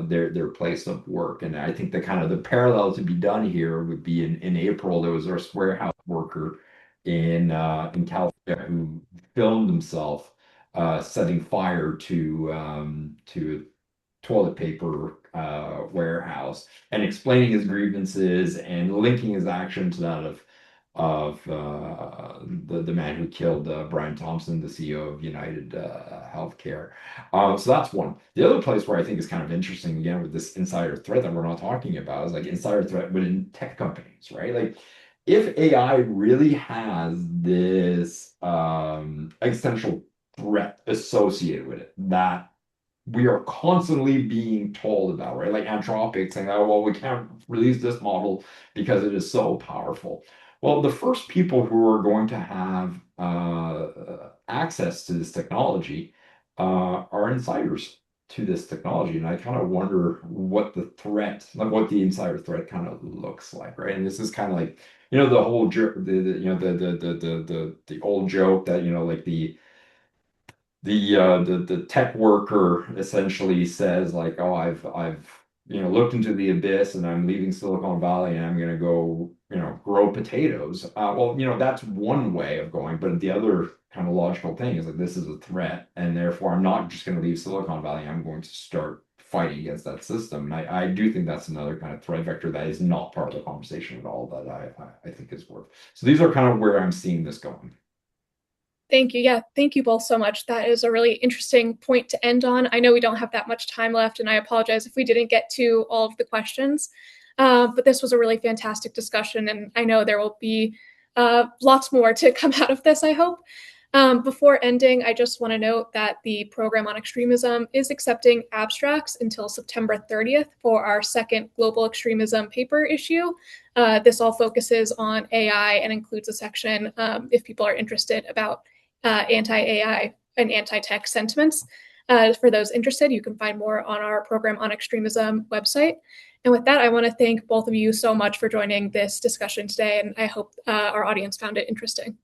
their place of work. And I think the kind of the parallel to be done here would be in April, there was a warehouse worker in California who filmed himself setting fire to toilet paper warehouse and explaining his grievances and linking his action to that of the man who killed Brian Thompson, the CEO of United Healthcare. So that's one. The other place where I think is kind of interesting again with this insider threat that we're not talking about is like insider threat within tech companies, right? Like if AI really has this existential threat associated with it that we are constantly being told about, right? Like Anthropic saying, oh, well, we can't release this model because it is so powerful. Well, the first people who are going to have access to this technology are insiders to this technology. And I kind of wonder what the threat, like what the insider threat kind of looks like, right? And this is kind of like, you know, the whole, the old joke that, you know, like the tech worker essentially says like, oh, I've looked into the abyss and I'm leaving Silicon Valley and I'm gonna go grow potatoes. Well, that's one way of going, but the other kind of logical thing is that this is a threat, and therefore I'm not just going to leave Silicon Valley. I'm going to start fighting against that system. And I do think that's another kind of threat vector that is not part of the conversation at all that I think is worth. So these are kind of where I'm seeing this going. Thank you. Yeah, thank you both so much. That is a really interesting point to end on. I know we don't have that much time left, and I apologize if we didn't get to all of the questions. But this was a really fantastic discussion, and I know there will be lots more to come out of this, I hope. Before ending, I just want to note that the program on extremism is accepting abstracts until September 30th for our second global extremism paper issue. This all focuses on AI and includes a section if people are interested about anti-AI and anti-tech sentiments. For those interested, you can find more on our Program on Extremism website. And with that, I want to thank both of you so much for joining this discussion today, and I hope our audience found it interesting.